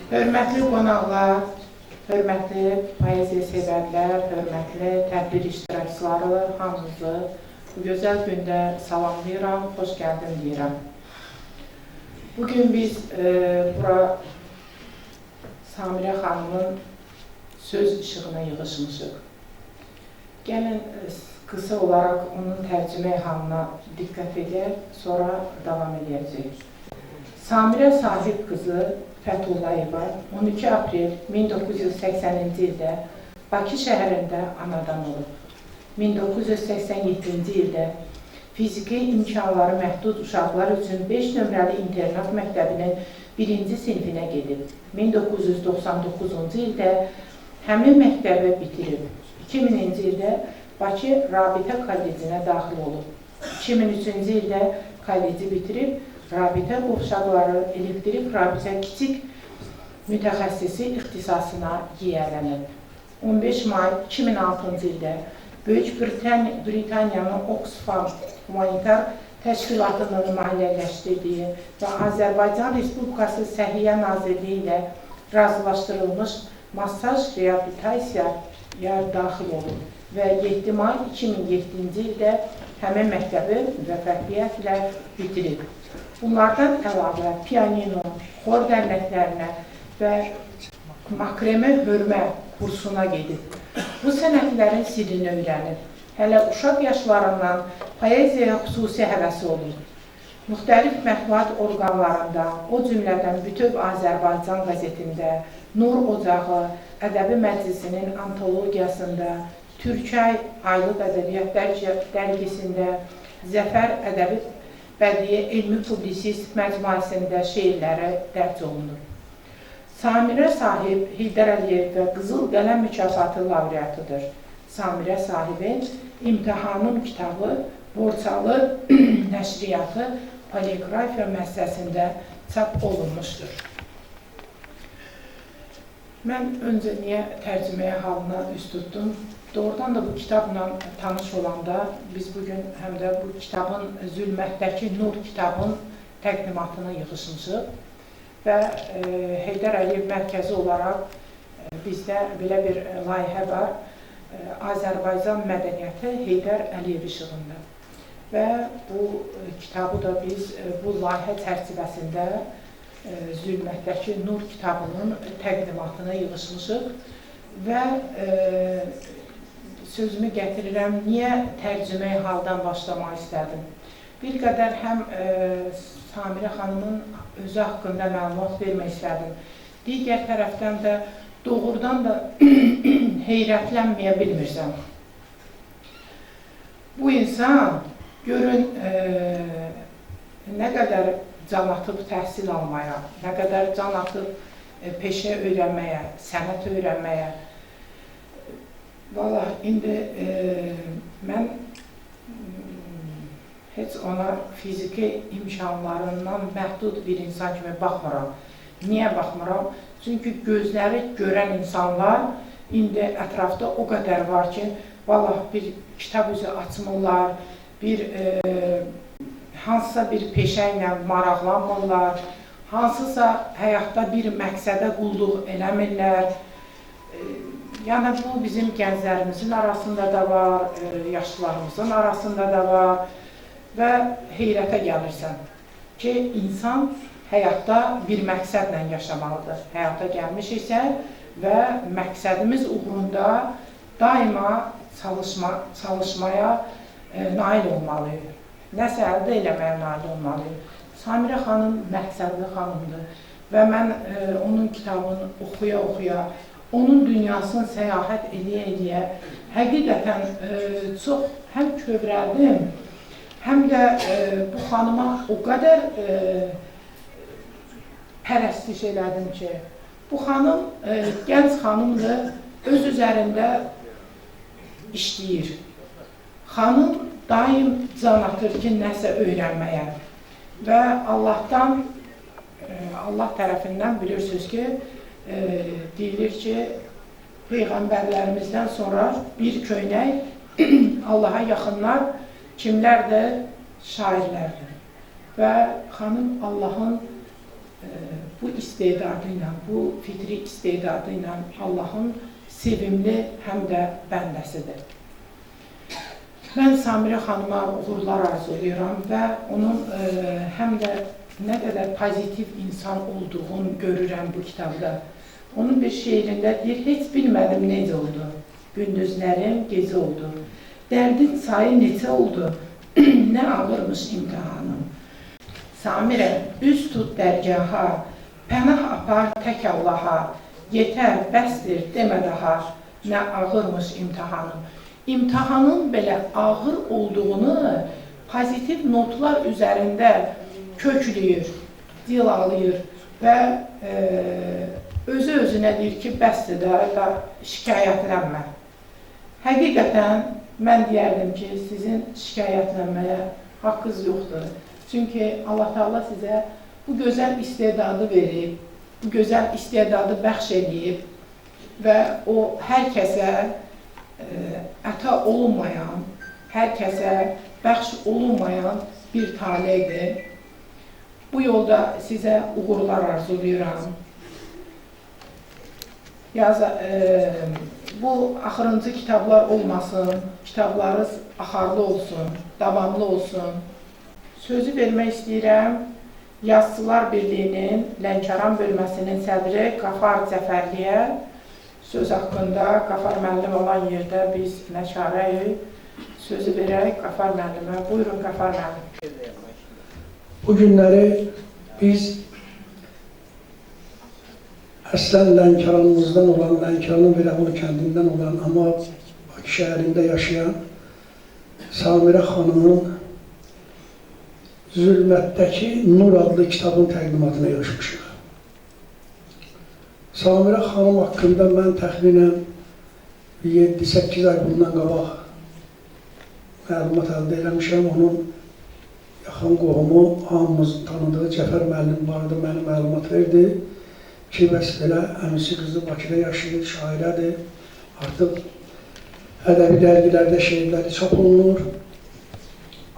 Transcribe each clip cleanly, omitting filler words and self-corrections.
Hörmətli qonaqlar, hörmətli poeziya sevərlər, hörmətli tədbir iştirakçıları, hamınızı bu gözəl gündə salamlayıram, xoş gəldin deyirəm. Bugün biz bura Samirə xanımın söz işığına yığışmışıq. Gəlin qısa olaraq onun tərcümə halına diqqət edək, sonra davam edəcəyik. Samirə Sahib qızı Fətullayeva 12 aprel 1980-ci ildə Bakı şəhərində anadan olub. 1987-ci ildə fiziki imkanları məhdud uşaqlar üçün 5 nömrəli internat məktəbinin 1-ci sinfinə gedib. 1999-cu ildə həmin məktəbi bitirib. 2000-ci ildə Bakı Rabitə kollecinə daxil olub. 2003-cü ildə kolleci bitirib, Rabitə qovşaqları elektrik rabitə kiçik mütəxəssisi ixtisasına yiyələnib. 15 may 2006-cı ildə Böyük Britaniyanın Oxfam Humanitar Təşkilatının maliyyələşdirdiyi və Azərbaycan Respublikası Səhiyyə Nazirliyi ilə razılaşdırılmış massaj reabilitasiyaya daxil olub və 7 may 2007-ci ildə həmin məktəbi müvəffəqiyyətlə bitirib. Bunlardan əlavə pianino, xor dərnəklərinə və makremə hörmə kursuna gedib. Bu sənətlərin sirrini öyrənib. Hələ uşaq yaşlarından poeziyaya xüsusi həvəsi olur. Müxtəlif mətbuat orqanlarında, o cümlədən Bütöv Azərbaycan qəzetində, Nur Ocağı, Ədəbi Məclisinin antologiyasında, Türkay Aylıq Ədəbiyyat dərgisində, Zəfər Ədəbi Bədii Elmi Publisist məcmuəsində şeirləri dərc olunur. Samirə Sahib Heydər Əliyev və Qızıl Qələm mükafatı laureatıdır. Samirə Sahibin İmtahanım kitabı Borçalı nəşriyyatı poliqrafiya müəssisəsində çap olunmuşdur. Mən öncə niyə tərcüməyə halına üst tutdum? Doğrudan da bu kitabla tanış olanda biz bugün həm də bu kitabın Zülmətdəki Nur kitabın təqdimatına yığışmışıq və Heydər Əliyev mərkəzi olaraq bizdə belə bir layihə var, Azərbaycan mədəniyyəti Heydər Əliyev işığında və bu kitabı da biz bu layihə çərçivəsində Zülmətdəki Nur kitabının təqdimatına yığışmışıq və sözümü gətirirəm, niyə tərcümə haldan başlamaq istədim? Bir qədər həm Samirə xanımın özü haqqında məlumat vermək istədim. Digər tərəfdən də doğrudan da heyrətlənməyə bilmirsən. Bu insan görün nə qədər can atıb təhsil almaya, nə qədər can atıb peşə öyrənməyə, sənət öyrənməyə. Valla, indi mən heç ona fiziki imkanlarından məhdud bir insan kimi baxmıram. Niyə baxmıram? Çünki gözləri görən insanlar indi ətrafda o qədər var ki, valla bir kitab üzü açmırlar, hansısa bir peşə ilə maraqlanmırlar, hansısa həyatda bir məqsədə qulluq eləmirlər. Yəni, bu bizim gənclərimizin arasında da var, yaşlılarımızın arasında da var və heyrətə gəlirsən ki, insan həyatda bir məqsədlə yaşamalıdır. Həyata gəlmişiksə və məqsədimiz uğrunda daima çalışmaya nail olmalıyıq. Nəsə əldə eləməyə nail olmalıyıq. Samirə xanım məqsədli xanımdır və mən onun kitabını oxuya-oxuya, onun dünyasını səyahət eləyə-eləyə həqiqətən çox həm kövrəldim, həm də bu xanıma o qədər pərəstiş elədim ki, bu xanım gənc xanımdır, öz üzərində işləyir. Xanım daim can atır ki, nəsə öyrənməyə və Allahdan, Allah tərəfindən bilirsiniz ki, deyilir ki, Peyğəmbərlərimizdən sonra bir köynək Allaha yaxınlar kimlərdir? Şairlərdir. Və xanım Allahın bu istedadıyla, bu fitri istedadıyla Allahın sevimli həm də bəndəsidir. Mən Samirə xanıma uğurlar arzulayıram və onun həm də nə qədər pozitiv insan olduğunu görürəm bu kitabda. Onun bir şeirində deyir, heç bilmədim necə oldu, gündüzlərim gecə oldu, dərdin sayı neçə oldu, nə ağırmış imtihanım. Samirə, üz tut dərgaha, pənah apar tək Allaha, yetər, bəsdir, demə daha, nə ağırmış imtihanım. İmtihanın belə ağır olduğunu pozitiv notlar üzərində kökləyir, dilalayır və özü-özünə deyir ki, bəsdir də şikayətlənmə. Həqiqətən, mən deyərdim ki, sizin şikayətlənməyə haqqınız yoxdur. Çünki Allah Teala sizə bu gözəl istedadı verib, bu gözəl istedadı bəxş edib və o hər kəsə əta olunmayan, hər kəsə bəxş olunmayan bir taleydir. Bu yolda sizə uğurlar arzulayıram. Bu axırıncı kitablar olmasın, kitablarınız axarlı olsun, davamlı olsun. Sözü vermək istəyirəm, Yazıçılar Birliyinin Lənkəran bölməsinin sədri Qafar Cəfərliyə söz haqqında Qafar müəllim olan yerdə biz nəşarəyik, sözü verək Qafar müəllimə. Buyurun Qafar müəllim. Bu günləri biz əslən Lənkəranımızdan olan, Lənkəranın Birəğulu kəndindən olan, amma Bakı şəhərində yaşayan Samirə xanımın Zülmətdəki Nur adlı kitabın təqdimatına yığışmışıq. Samirə xanım haqqında mən təxminən 7-8 ay bundan qabaq məlumat əldə eləmişəm. Onun yaxın qohumu, hamımızın tanıdığı Cəfər müəllim vardı, mənə məlumat verdi ki, bəs belə əmisi qızı Bakıda yaşayır, şairədir. Artıq ədəbi dərgilərdə şeirləri çap olunur,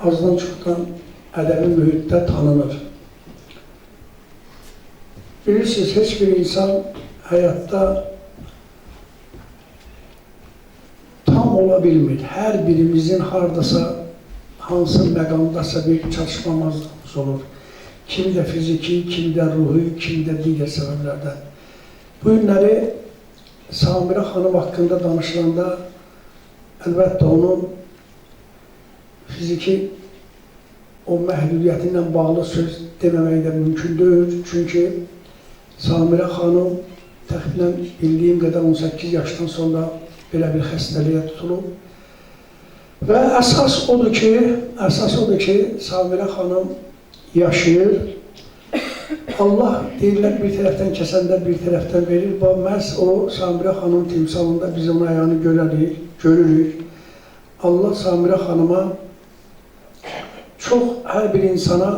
azdan çoxdan ədəbi mühitdə tanınır. Bilirsiniz, heç bir insan həyatda tam ola bilmir. Hər birimizin haradasa, hansı məqamdasa bir çatışmamazlığımız olur. Kimdə fiziki, kimdə ruhi, kimdə digər səbəblərdən. Bu günləri Samirə xanım haqqında danışılanda əlbəttə onun fiziki o məhdudiyyətinlə bağlı söz deməmək də mümkün deyil. Çünki Samirə xanım təxminən bildiyim qədər 18 yaşdan sonra belə bir xəstəliyə tutulub. Və əsas odur ki, Samirə xanım yaşayır. Allah deyirlər bir tərəfdən kəsəndə bir tərəfdən verir. Məhz o Samirə xanım timsalında biz onun ayağını görürük. Allah Samirə xanıma çox hər bir insana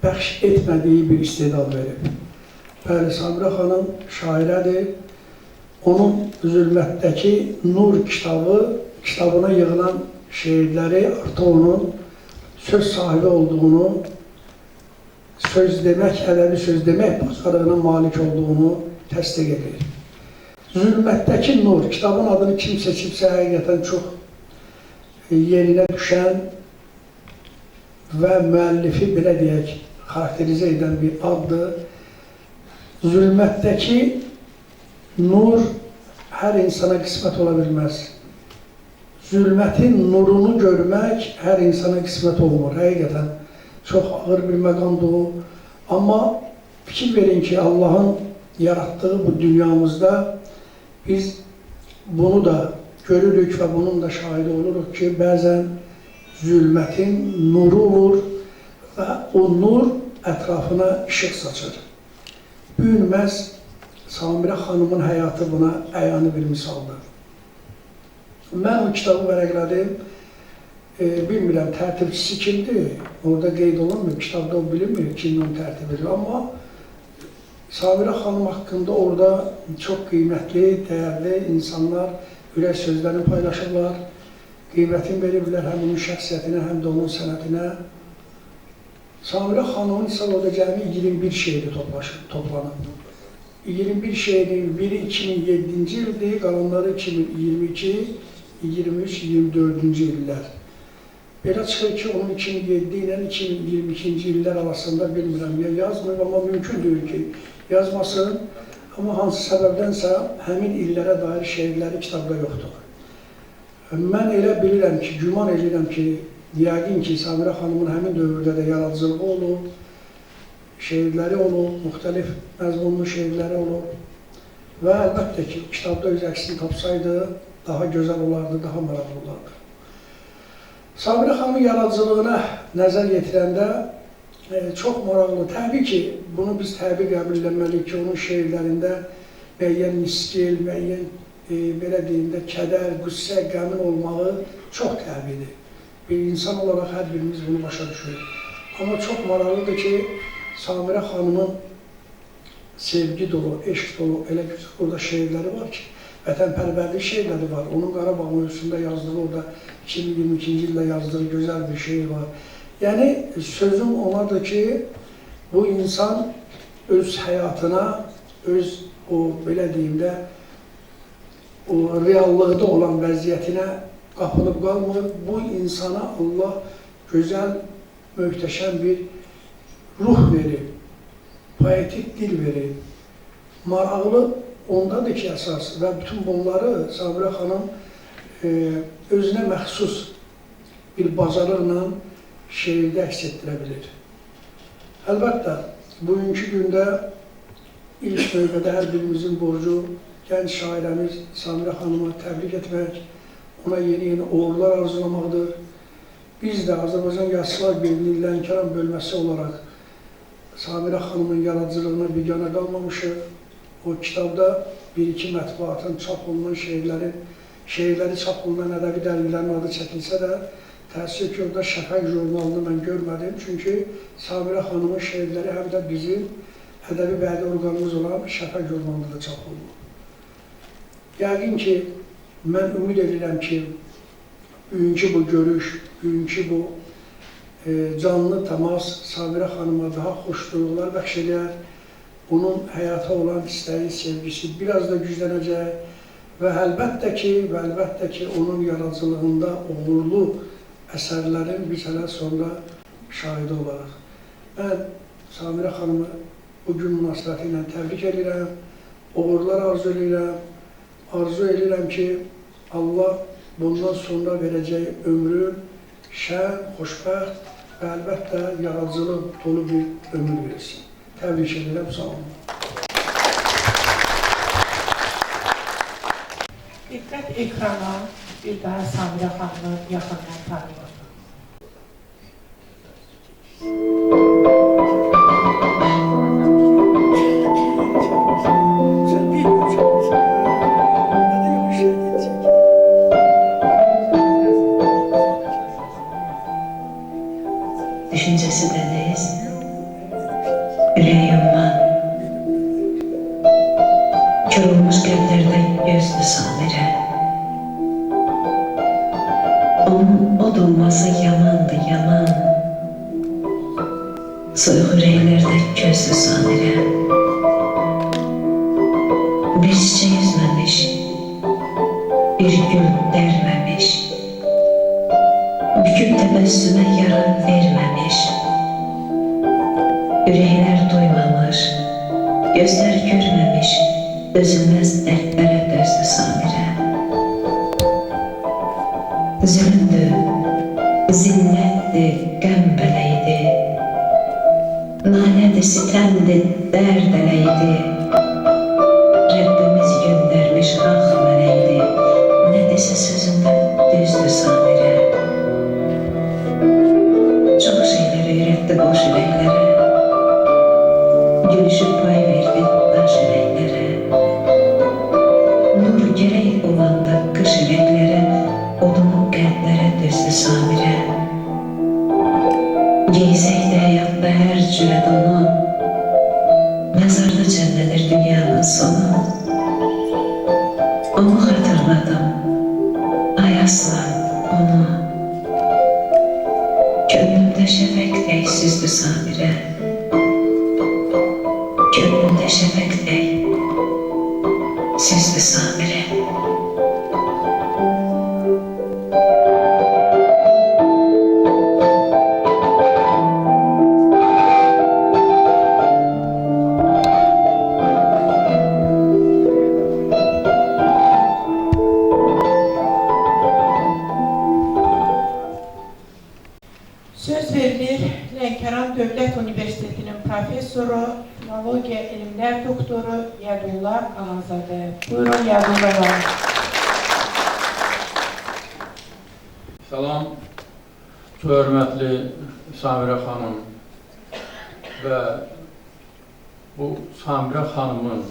bəxş etmədiyi bir istedad verib. Bəli, Samirə xanım şairədir. Onun Zülmətdəki Nur kitabına yığılan şeirləri artıq onun söz sahibi olduğunu, söz demək, ədəbi söz demək bacarığına malik olduğunu təsdiq edir. Zülmətdəki Nur kitabın adını kim seçibsə həqiqətən çox yerinə düşən və müəllifi belə deyək, xarakterizə edən bir addır. Zülmətdəki nur hər insana qismət ola bilməz. Zülmətin nurunu görmək hər insana qismət olmur. Həqiqətən çox ağır bir məqamdır o. Amma fikir verin ki, Allahın yaratdığı bu dünyamızda biz bunu da görürük və bunun da şahidi oluruq ki, bəzən zülmətin nuru olur və o nur ətrafına işıq saçır. Bu gün məhz Samirə xanımın həyatı buna əyani bir misaldır. Mən o kitabı vərəqlədim, bilmirəm tərtibçisi kimdir, orada qeyd olunmuyor, kitabda o bilinmir kimin onu tərtib edir. Amma Samirə xanım haqqında orada çox qiymətli, dəyərli insanlar ürək sözlərini paylaşırlar, qiymətini veriblər həm onun şəxsiyyətinə, həm də onun sənətinə. Samirə xanımın isə orada cəmi 21 şeiri toplanıb. 21 şeirin biri 2007-ci ildir, qalanları 2022, 23, 24-cü illər. Belə çıxır ki, onun 2007 ilə 2022-ci illər arasında bilmirəm, ya yazmır, amma mümkün deyil ki, yazmasın. Amma hansı səbəbdənsə həmin illərə dair şeirləri kitabda yoxdur. Mən elə bilirəm ki, güman edirəm ki, yəqin ki, Samirə xanımın həmin dövrdə də yaradıcılığı olub, şeirləri olub, müxtəlif məzmunlu şeirləri olub və əlbəttə ki, kitabda öz əksini tapsaydı, daha gözəl olardı, daha maraqlı olardı. Samirə xanımın yaradıcılığına nəzər yetirəndə çox maraqlı. Təbii ki, bunu biz təbii qəbul edilməliyik ki, onun şeirlərində müəyyən nisgil, müəyyən, belə deyim də, kədər, qüssə, qəmin olmağı çox təbiidir. Bir insan olaraq hər birimiz bunu başa düşürük. Amma çox maraqlıdır ki, Samirə xanımın sevgi dolu, eşq dolu, elə güzel orada şeirləri var ki, vətənpərvərlik şeirləri var. Onun Qarabağ mövzusunda yazdığı, orada 2022-ci ildə yazdığı gözəl bir şeir var. Yəni, sözüm onadır ki, bu insan öz həyatına, öz o, belə deyim də, o reallıqda olan vəziyyətinə qapılıb qalmır. Bu insana Allah gözəl, möhtəşəm bir ruh verir, poetik dil verir. Maraqlı ondadır ki, əsas və bütün bunları Samirə xanım özünə məxsus bir bacarıqla şeirdə əks etdirə bilir. Əlbəttə, bugünkü gündə ilk növbədə hər birimizin borcu gənc şairəmiz Samirə xanıma təbrik etmək, ona yeni uğurlar arzulamaqdır. Biz də Azərbaycan Yazıçılar Birliyi Lənkəran bölməsi olaraq Samirə xanımın yaradıcılığına biganə qalmamışıq. O kitabda bir-iki mətbuatın çap olunan şeirləri çap olunan ədəbi dərgilərin adı çəkilsə də, təəssüf ki, orada Şəfəq jurnalını mən görmədim. Çünki Samirə xanımın şeirləri həm də bizim ədəbi bədii orqanımız olan Şəfəq jurnalında da çap olunur. Yəqin ki, mən ümid edirəm ki, bugünkü bu görüş, bugünkü bu canlı təmas Samirə xanıma daha xoş duyğular bəxş edər. Onun həyata olan istəyi, sevgisi biraz da güclənəcək və əlbəttə ki, onun yaradıcılığında uğurlu əsərlərin biz hələ sonra şahidi olaraq. Mən Samirə xanımı bugün münasibəti ilə təbrik edirəm, uğurlar arzu edirəm. Arzu edirəm ki, Allah bundan sonra verəcəyi ömrü şən, xoşbəxt və əlbəttə yaradıcılıq dolu bir ömür versin. Təbrik edirəm, sağ olun. Diqqət ekrana, bir daha Samirə xanımı yaxından tanıyalım. Düşüncesi deniz, yüreği umman, kör olmuş gözlerde gözdü Samirə. Onun o doğması yamandı, yaman, soyuq yüreklerde gözdü Samirə. Bir çiçek üzməmiş, bir gül dərməmiş, büküb təbəssümə yaran verməmiş, ürəklər duymamış, gözlər görməmiş, dözülməz dərdlərə dözdü Samirə. Zülümdü, zillətdi, qəm bələydi, nalədi, sitəmdi, dərd ələydi. Rəbbimiz göndərmiş ağ mələkdi, nə desə sözündə düzdü Samirə. Çox şeylər öyrətdi boş ürəklərə, gülüşüb pay verdi daş ürəklərə. Nur gərək olanda qış ürəklərə, odunu qəlblərə düzdü Samirə. Geysək də həyatda hər cürət onu, məzarda cənnədir dünyanın sonu. Onu xatırladım, ay aslan onu, könlümdə şəfək süzdü Samirə. şəfəq ey, süzdü Samirə. Söz verilir Lənkəran Dövlət Universitetinin professoru, filologiya elmlər doktoru Yədullah Ağazadə. Buyurun Yədullah Ağazadə. Salam, çox hörmətli Samirə xanım və bu Samirə xanımın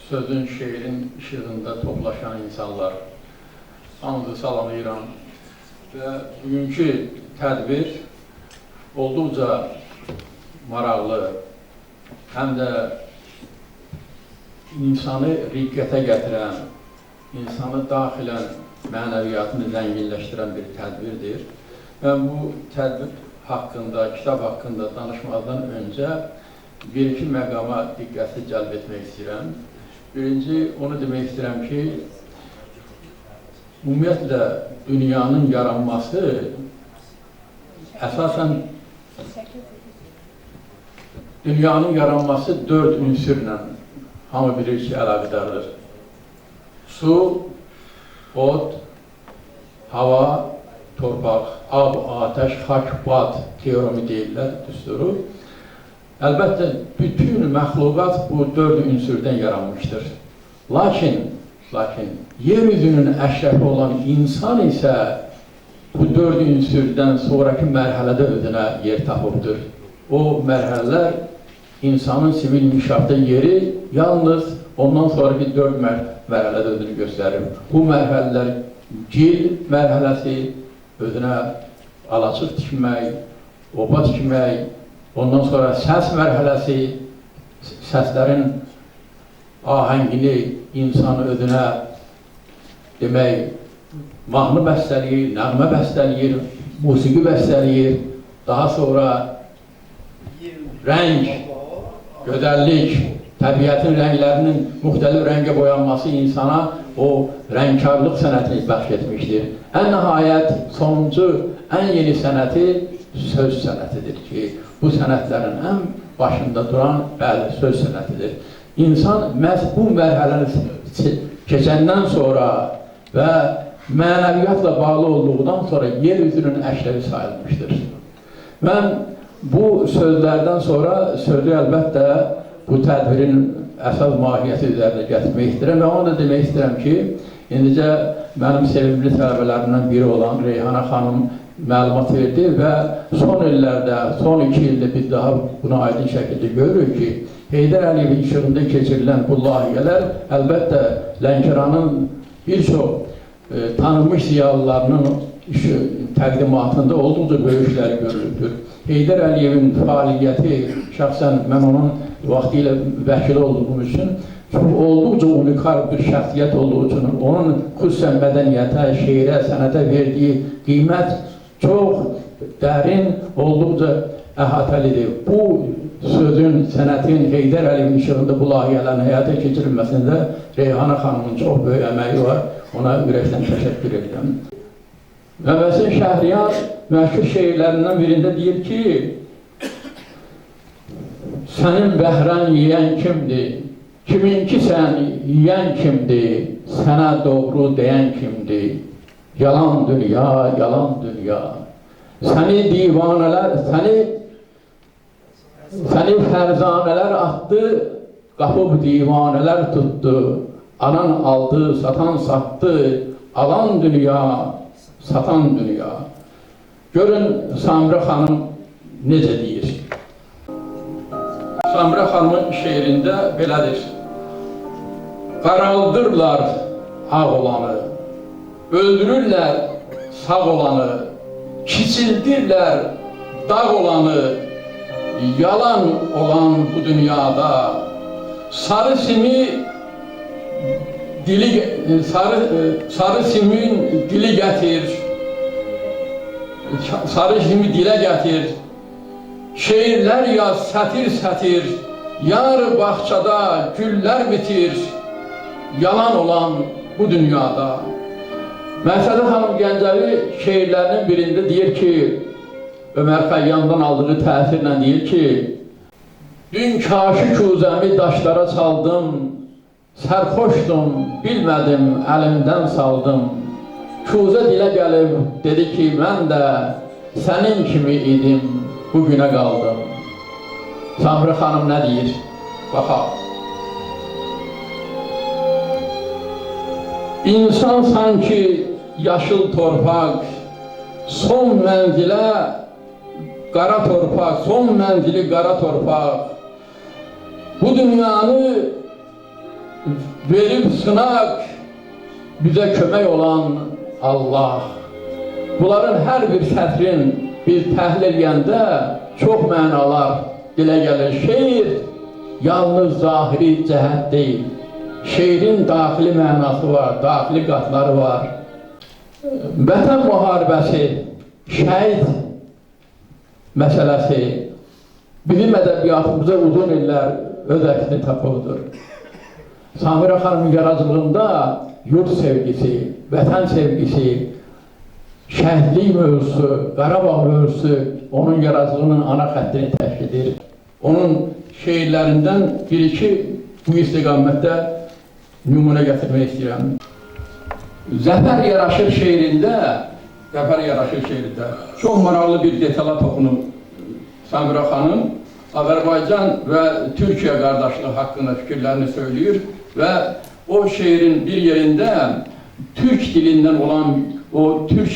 sözün, şeirin işığında toplaşan insanlar. Hamınızı salamlayıram və bugünkü tədbir olduqca maraqlı, həm də insanı riqqətə gətirən, insanı daxilən mənəviyyatını zənginləşdirən bir tədbirdir. Mən bu tədbir haqqında, kitab haqqında danışmazdan öncə bir-iki məqama diqqəti cəlb etmək istəyirəm. Birinci, onu demək istəyirəm ki, ümumiyyətlə dünyanın yaranması əsasən dünyanın yaranması 4 ünsürlə hamı bilir ki, əlaqədardır. Su, od, hava, torpaq, ab, atəş, xak, bad teoremi deyirlər, düsturu. Əlbəttə, bütün məxluqat bu 4 ünsürdən yaranmışdır. Lakin, yeryüzünün əşrəfi olan insan isə bu 4 ünsürdən sonraki mərhələdə özünə yer tapıbdır. O mərhələlər insanın sivil inkişafda yeri yalnız ondan sonraki 4 mərhələdə özünü göstərir. Bu mərhələlər gil mərhələsi, özünə alaçıq tikmək, oba tikmək, ondan sonra səs mərhələsi, səslərin ahəngini insan özünə demək, mahnı bəstələyir, nəğmə bəstələyir, musiqi bəstələyir, daha sonra rəng, gözəllik, təbiətin rənglərinin müxtəlif rəngə boyanması insana o rəngkarlıq sənətini bəxş etmişdir. Ən nəhayət, sonuncu, ən yeni sənəti söz sənətidir ki, bu sənətlərin ən başında duran söz sənətidir. İnsan məhz bu mərhələni keçəndən sonra və mənəviyyatla bağlı olduğundan sonra yeryüzünün əşrəfi sayılmışdır. Mən bu sözlərdən sonra sözü əlbəttə bu tədbirin əsas mahiyyəti üzərində gətirmək istəyirəm və onu da demək istəyirəm ki, indicə mənim sevimli tələbələrimdən biri olan Reyhanə xanım məlumat verdi və son illərdə, son 2 ildə biz daha buna aydın şəkildə görürük ki, Heydər Əliyevin işığında keçirilən bu layihələr əlbəttə Lənkəranın bir çox tanınmış ziyalılarının təqdimatında olduqca böyükləri görülübdür. Heydər Əliyevin fəaliyyəti, şəxsən mən onun vaxtı ilə vəkili olduğum üçün olduqca unikal bir şəxsiyyət olduğu üçün onun xüsusən mədəniyyətə, şeirə, sənətə verdiyi qiymət çox dərin, olduqca əhatəlidir. Bu sözün, sənətin Heydər Əliyevin işığında bu layihələrin həyata keçirilməsində Reyhanə xanımın çox böyük əməyi var. Ona ürəkdən təşəkkür edirəm. Məvəsin Şəhriyar məşhur şeirlərindən birində deyir ki, sənin bəhrən yiyən kimdir? Kiminki sən yiyən kimdir? Sənə doğru deyən kimdir? Yalan dünya, yalan dünya. Səni divanələr, səni fərzanələr atdı, qapıb divanələr tutdu. Anan aldı, satan satdı, alan dünya, satan dünya. Görün Samirə xanım necə deyir. Samirə xanımın şeirində belədir. Qaraldırlar ağ olanı, öldürürlər sağ olanı, kiçildirlər dağ olanı, yalan olan bu dünyada sarı simi sarı simin dili gətir, sarı simi dilə gətir, şeirlər yaz sətir-sətir, Yar bahçada güller bitir, yalan olan bu dünyada. Məşədi xanım Gəncəvi şeirlərinin birində deyir ki, Ömər Xəyyamdan aldığı təsirlə deyir ki, dün kaşı kuzəmi daşlara çaldım, sərxoşdum, bilmədim, əlimdən saldım. Kuzə dilə gəlib, dedi ki, mən də sənin kimi idim, bugünə qaldım. Samri xanım nə deyir? Baxaq. İnsan sanki yaşıl torpaq, son mənzilə qara torpaq, son mənzili qara torpaq. Bu dünyanı verib sınaq, bizə kömək olan Allah. Bunların hər bir sətrin biz təhlil edəndə çox mənalar dilə gəlir. Şeir yalnız zahiri cəhət deyil. Şeirin daxili mənası var, daxili qatları var. Vətən müharibəsi, şəhid məsələsi bizim ədəbiyyatımıza uzun illər öz əksini tapıbdır. Samira xanımın yaradıcılığında yurt sevgisi, vətən sevgisi, şəhidlik mövzusu, Qarabağ mövzusu onun yaradıcılığının ana xəttini təşkil edir. Onun şeirlərindən bir-iki bu istiqamətdə nümunə gətirmək istəyirəm. Zəfər Yaraşır şeirində çox maraqlı bir detala toxunub Samira xanım Azərbaycan və Türkiyə qardaşlığı haqqında fikirlərini söyləyir və o şeirin bir yerində Türk dilindən olan, o Türk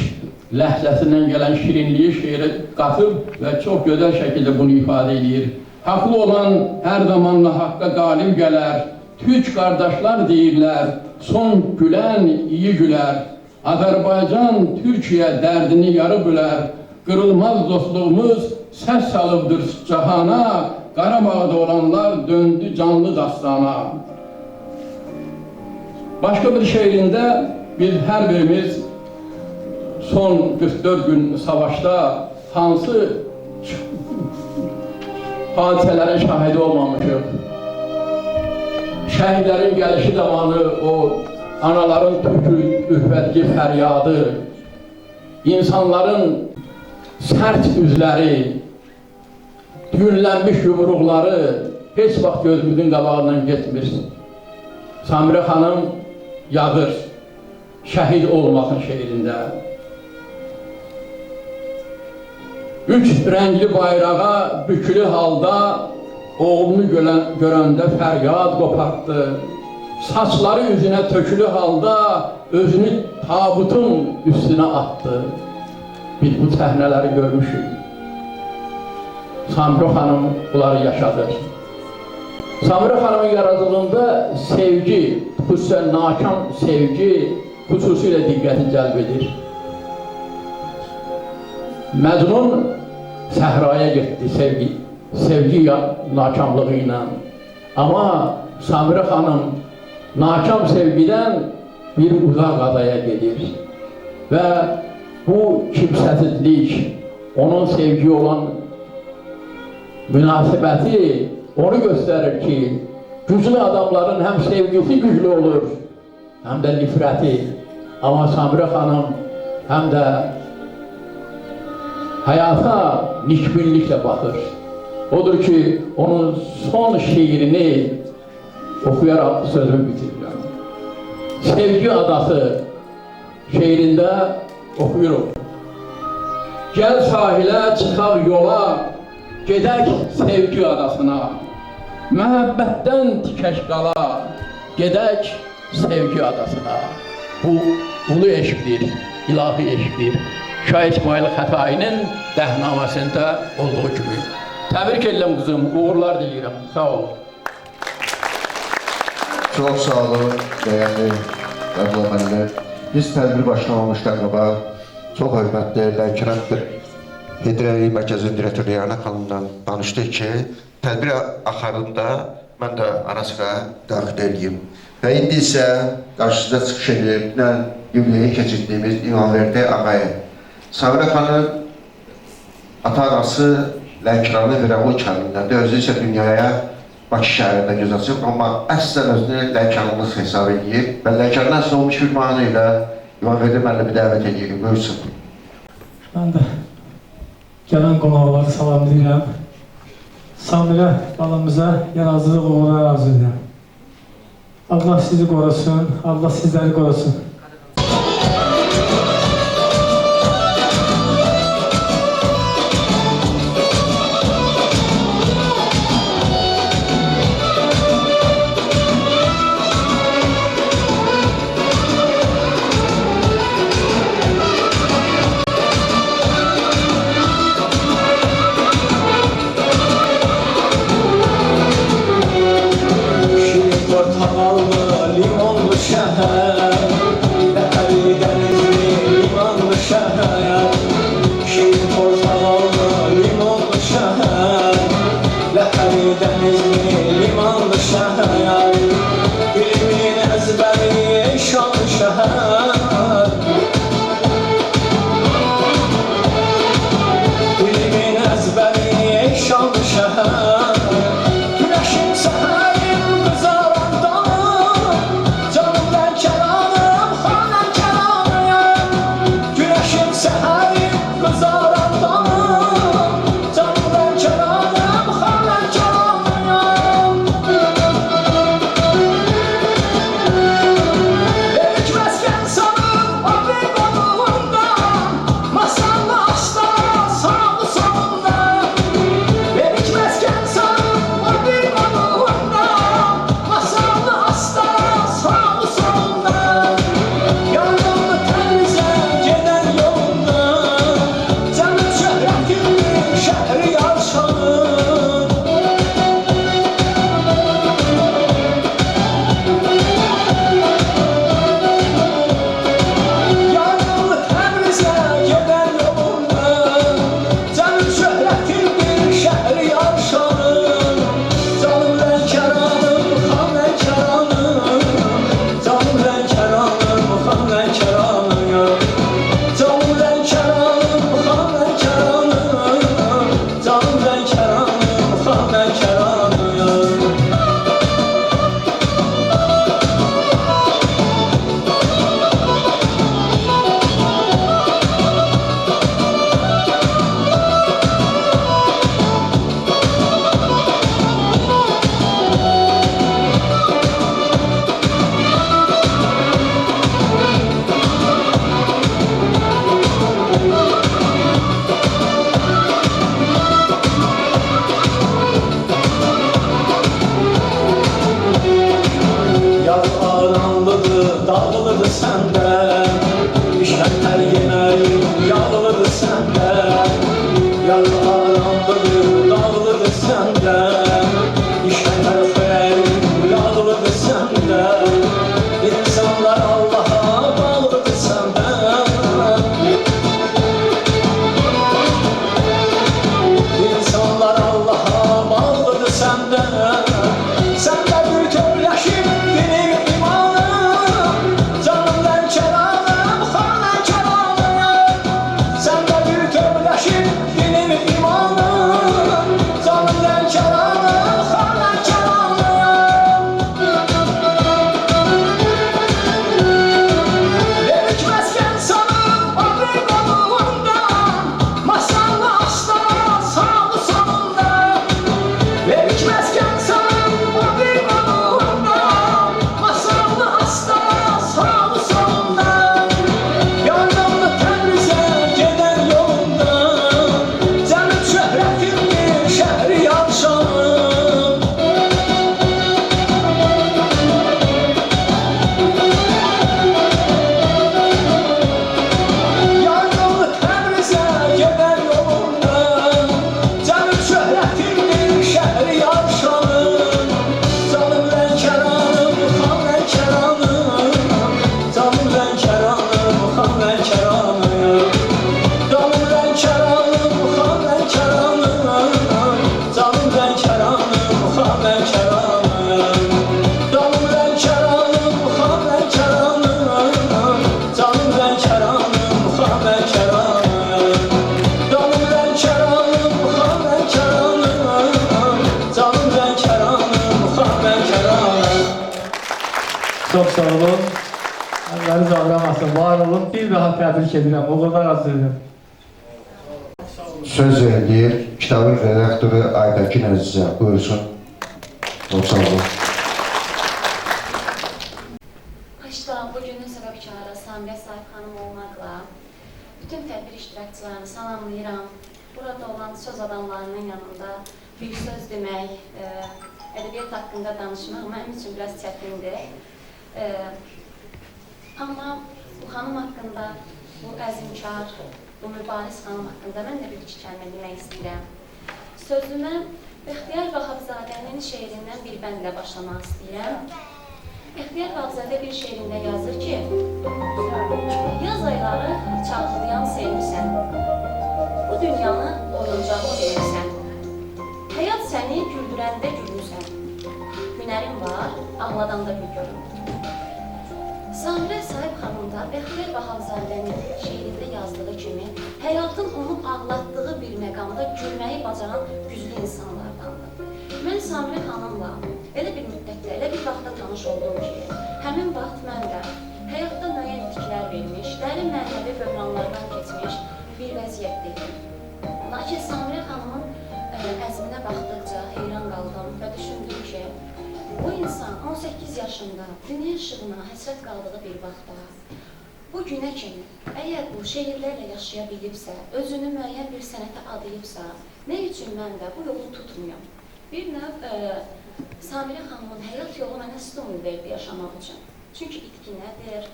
ləhcəsindən gələn şirinliyi şeirə qatıb və çox gözəl şəkildə bunu ifadə edir. Haqlı olan hər zaman haqqa qalib gələr, Türk qardaşlar deyirlər, son gülən iyi gülər. Azərbaycan Türkiyə dərdini yarı bülər, qırılmaz dostluğumuz səs salıbdır cahana, Qarabağda olanlar döndü canlı dastana. Başqa bir şeirində biz hər birimiz son 44 gün savaşda hansı hadisələrin şahidi olmamışıq. Şəhidlərin gəlişi zamanı o anaların ürpədici fəryadı, insanların sərt üzləri, düyünlənmiş yumruqları heç vaxt gözümüzün qabağından geçmir. Samira xanım yazır şəhid olmasın şeirində. Üç rəngli bayrağa bükülü halda oğlunu görəndə fəryad qopartdı. Saçları üzünə tökülü halda özünü tabutun üstünə attı. Biz bu səhnələri görmüşük. Samira xanım bunları yaşadır. Samira xanımın yaradıcılığında sevgi, xüsusən nakam sevgi xüsusilə diqqəti cəlb edir. Məcnun səhraya getdi sevgi nakamlığı ilə. Amma Samira xanım nakam sevgidən bir uzaq adaya gedir. Və bu kimsəsizlik, onun sevgi olan münasibəti onu göstərir ki, güclü adamların həm sevgisi güclü olur, həm də nifrəti. Amma Samira xanım həm də həyata nikbinliklə baxır. Odur ki, onun son şeirini oxuyaraq sözümü bitirirəm. Sevgi adası şeirində oxuyuruq. Gəl sahilə, çıxaq yola, gedək sevgi adasına. Məhəbbətdən tikək qala, gedək sevgi adasına. Bu ulu eşqdir, ilahi eşqdir. Şah İsmail Xətainin dəhnaməsində olduğu kimi. Təbrik edirəm qızım, uğurlar diləyirəm. Sağ ol. Çox sağ olun, dəyərli məlumatlar. Biz tədbir başlamamışdan qabaq çox hörmətli Lənkəran Federal Mərkəzinin direktoru Rəna xanımdan danışdıq ki, tədbir axarında mən də ara sıra daxil edeyim. Və indi isə qarşınıza çıxış edib yubileyi keçirdiyimiz İmamverdi ağayı. Samira xanım ata-anası Lənkəranlı Firəğul kəndindədir, özü isə dünyaya Bakı şəhərində göz açıb, amma əslən özünü Lənkəranlıq hesab edir və Lənkərandan asılı olmuş bir mahnı ilə İvanverdi müəllimi dəvət edir. Buyursun. Mən də gələn qonaqları salamlayıram. Samirə balamıza yaradıcılıq uğurlar arzu edirəm. Allah sizi qorusun, Allah sizləri qorusun. Portakallı, limonlu şəhər Çox sağ olun. Əlləriniz ağrımasın. Var olun. Bir daha təbrik edirəm. Uğurlar arzulayıram. Söz verilir kitabın redaktoru Aydakin Əzizə. Buyursun. Çox sağ olun. Başda bugünün səbəbkarı Samirə Sahib xanım olmaqla bütün tədbir iştirakçılarını salamlayıram. Burada olan söz adamlarının yanında bir söz demək, ədəbiyyat haqqında danışmaq mənim üçün biraz çətindir. Amma bu xanım haqqında, bu əzimkar, bu mübariz xanım haqqında mən də bir iki kəlmə demək istəyirəm. Sözümə Bəxtiyar Vahabzadənin şeirindən bir bəndlə başlamaq istəyirəm. Bəxtiyar Vahabzadə bir şeirində yazır ki, yaz ayları çağırlayan sevmirsən, bu dünyanı oyuncağı verirsən, həyat səni güldürəndə gülmüsən, hünərin var, ağladanda gül görün. Samirə Sahib xanım da Bəxtiyar Vahabzadənin şeirində yazdığı kimi, həyatın onu ağlatdığı bir məqamda gülməyi bacaran güclü insanlardandır. Mən Samirə xanımla elə bir müddətdə, elə bir vaxtda tanış oldum ki, həmin vaxt mən də həyatda müəyyən itkilər vermiş, dərin mənəvi böhranlardan keçmiş bir vəziyyətdeydim. Lakin Samirə xanımın əzminə baxdıqca heyran qaldım və düşündüm ki, bu insan 18 yaşında dünya işığına həsrət qaldığı bir vaxtda, bu günə kimi əgər bu şeirlərlə yaşaya bilibsə, özünü müəyyən bir sənətə adayıbsa, nə üçün mən də bu yolu tutmuyum? Bir növ Samirə xanımın həyat yolu mənə stimul verdi yaşamaq üçün. Çünki itki nədir,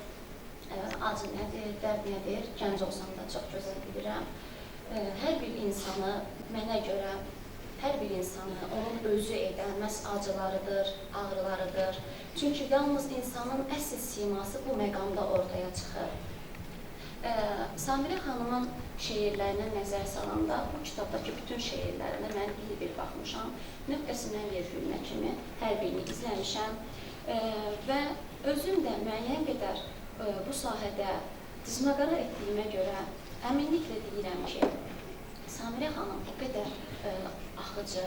acı nədir, dərd nədir, gənc olsam da çox gözəl bilirəm. Hər bir insanı mənə görə, hər bir insanı onun özü edən məhz acılarıdır, ağrılarıdır. Çünki yalnız insanın əsl siması bu məqamda ortaya çıxır. Samirə xanımın şeirlərinə nəzər salanda, bu kitabdakı bütün şeirlərinə mən bir baxmışam. Nöqtəsindən yerilmə kimi hər birini izləmişəm və özüm də müəyyən qədər bu sahədə dizməqara etdiyimə görə əminliklə deyirəm ki, Samirə xanım o qədər axıcı,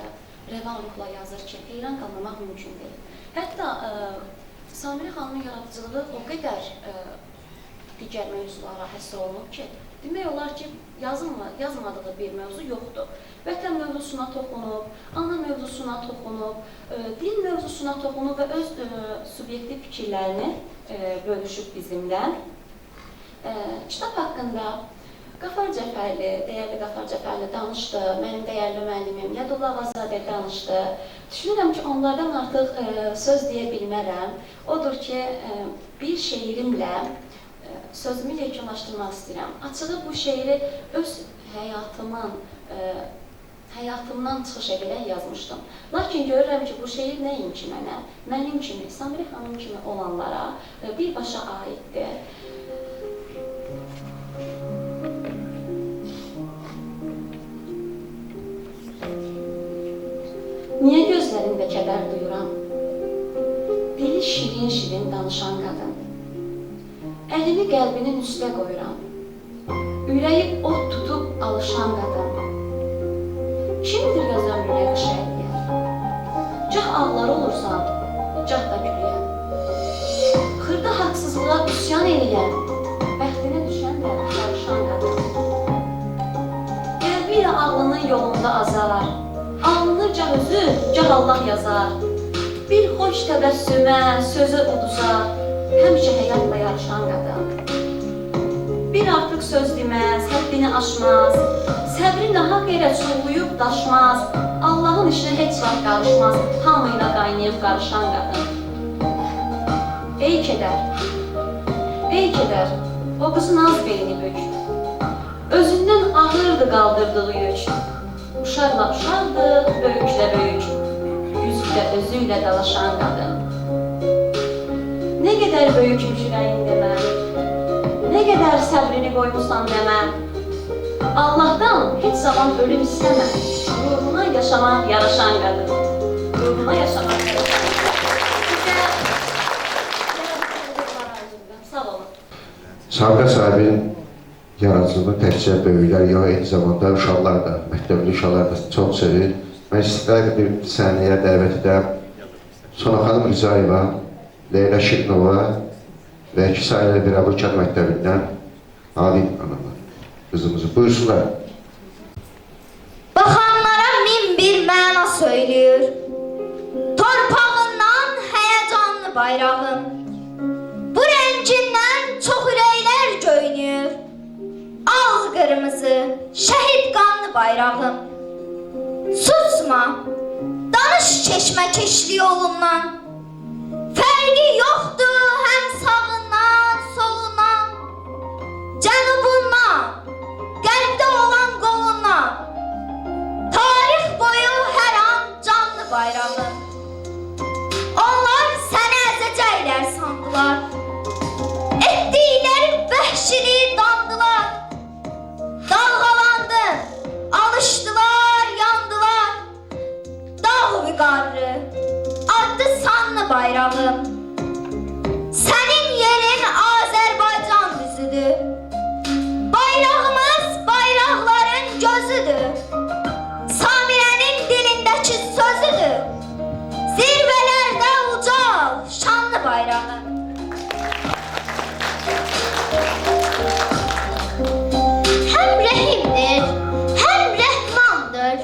rəvan ruhla yazır ki, heyran qalmamaq mümkün deyil. Hətta Samirə xanımın yaradıcılığı o qədər digər mövzulara həsr olunub ki, demək olar ki, yazmadığı bir mövzu yoxdur. Vətən mövzusuna toxunub, ana mövzusuna toxunub, din mövzusuna toxunub və öz subyektiv fikirlərini bölüşüb bizimlə. Kitab haqqında Qafar Cəfərli, dəyərli Qafar Cəfərli danışdı, mənim dəyərli müəllimim Yadullah Ağazadə danışdı. Düşünürəm ki, onlardan artıq söz deyə bilmərəm. Odur ki, bir şeirimlə sözümü yekunlaşdırmaq istəyirəm. Açığı bu şeiri öz həyatımdan çıxış edərək yazmışdım. Lakin görürəm ki, bu şeir nəinki mənə, mənim kimi, Samirə xanım kimi olanlara birbaşa aiddir. Niyə gözlərində kədər duyuram? Dili şirin-şirin danışan qadın. Əlini qəlbinin üstə qoyuram. Ürəyi od tutub alışan qadın. Kimdir yaz ömrünə qış əyləyər? Cah ağlar olursan, cah da güləyəm. Xırda haqsızlığa üsyan eləyən, bəxtinə düşən də yarışan qadın. Qəlbi ilə ağlının yolunda azar, alnını cah özü, cah Allah yazar. Bir xoş təbəssümə, sözü uduzar, həmişə həyatla yarışan qadın. Bir artıq söz deməz, həddini aşmaz, səbri nahaq yerə çulğuyub daşmaz, Allahın işinə heç vaxt qarışmaz, hamıyla qaynayıb qarışan qadın. Ey kədər, o qızın az belini bük, özündən ağırdı qaldırdığı yük. Uşaqla uşaqdır, böyüklə böyük, üzvlə özüylə dalaşan qadın. Nə qədər böyükmüş ürəyin deməm, nə qədər səbrini qoymusan deməm. Allahdan heç zaman ölüm istəməm, ruhuna yaşamaq yaraşan qadın. Ruhuna yaşamaq yaraşan qadın. Sağ olun. Samirə Sahibin yaradıcılığını təkcə böyüklər, yox, eyni zamanda uşaqlar da, məktəbli uşaqlar da çox sevir. Mən istəyirəm bir səhnəyə dəvət edəm Sona xanım Rizayeva Leyla Şirinova və iki sayılı bir Abılkar məktəbindən Alim anamı, qızımızı. Buyursunlar. Baxanlara min bir məna söylüyor. Torpağından həyəcanlı bayrağım. Bu rəngindən çox ürəklər göynüyor. Al qırmızı, şəhid qanlı bayrağım. Susma, danış keşməkeşli yolundan. Fərqi yoxdur həm sağından, solundan. Cənubundan, qərbdə olan qolundan. Tarix boyu hər an canlı bayrağım. Onlar səni əzəcəklər sandılar. Etdikləri vəhşiliyi dandılar. Dalğalandın, alışdılar, yandılar. Dağ vüqarlı, addı sanlı bayrağım. Sənin yerin Azərbaycan düzüdür. Bayrağımız bayraqların gözüdür. Samirənin dilindəki sözüdür. Zirvələrdə ucal, şanlı bayrağım. Həm rəhimdir, həm rəhmandır.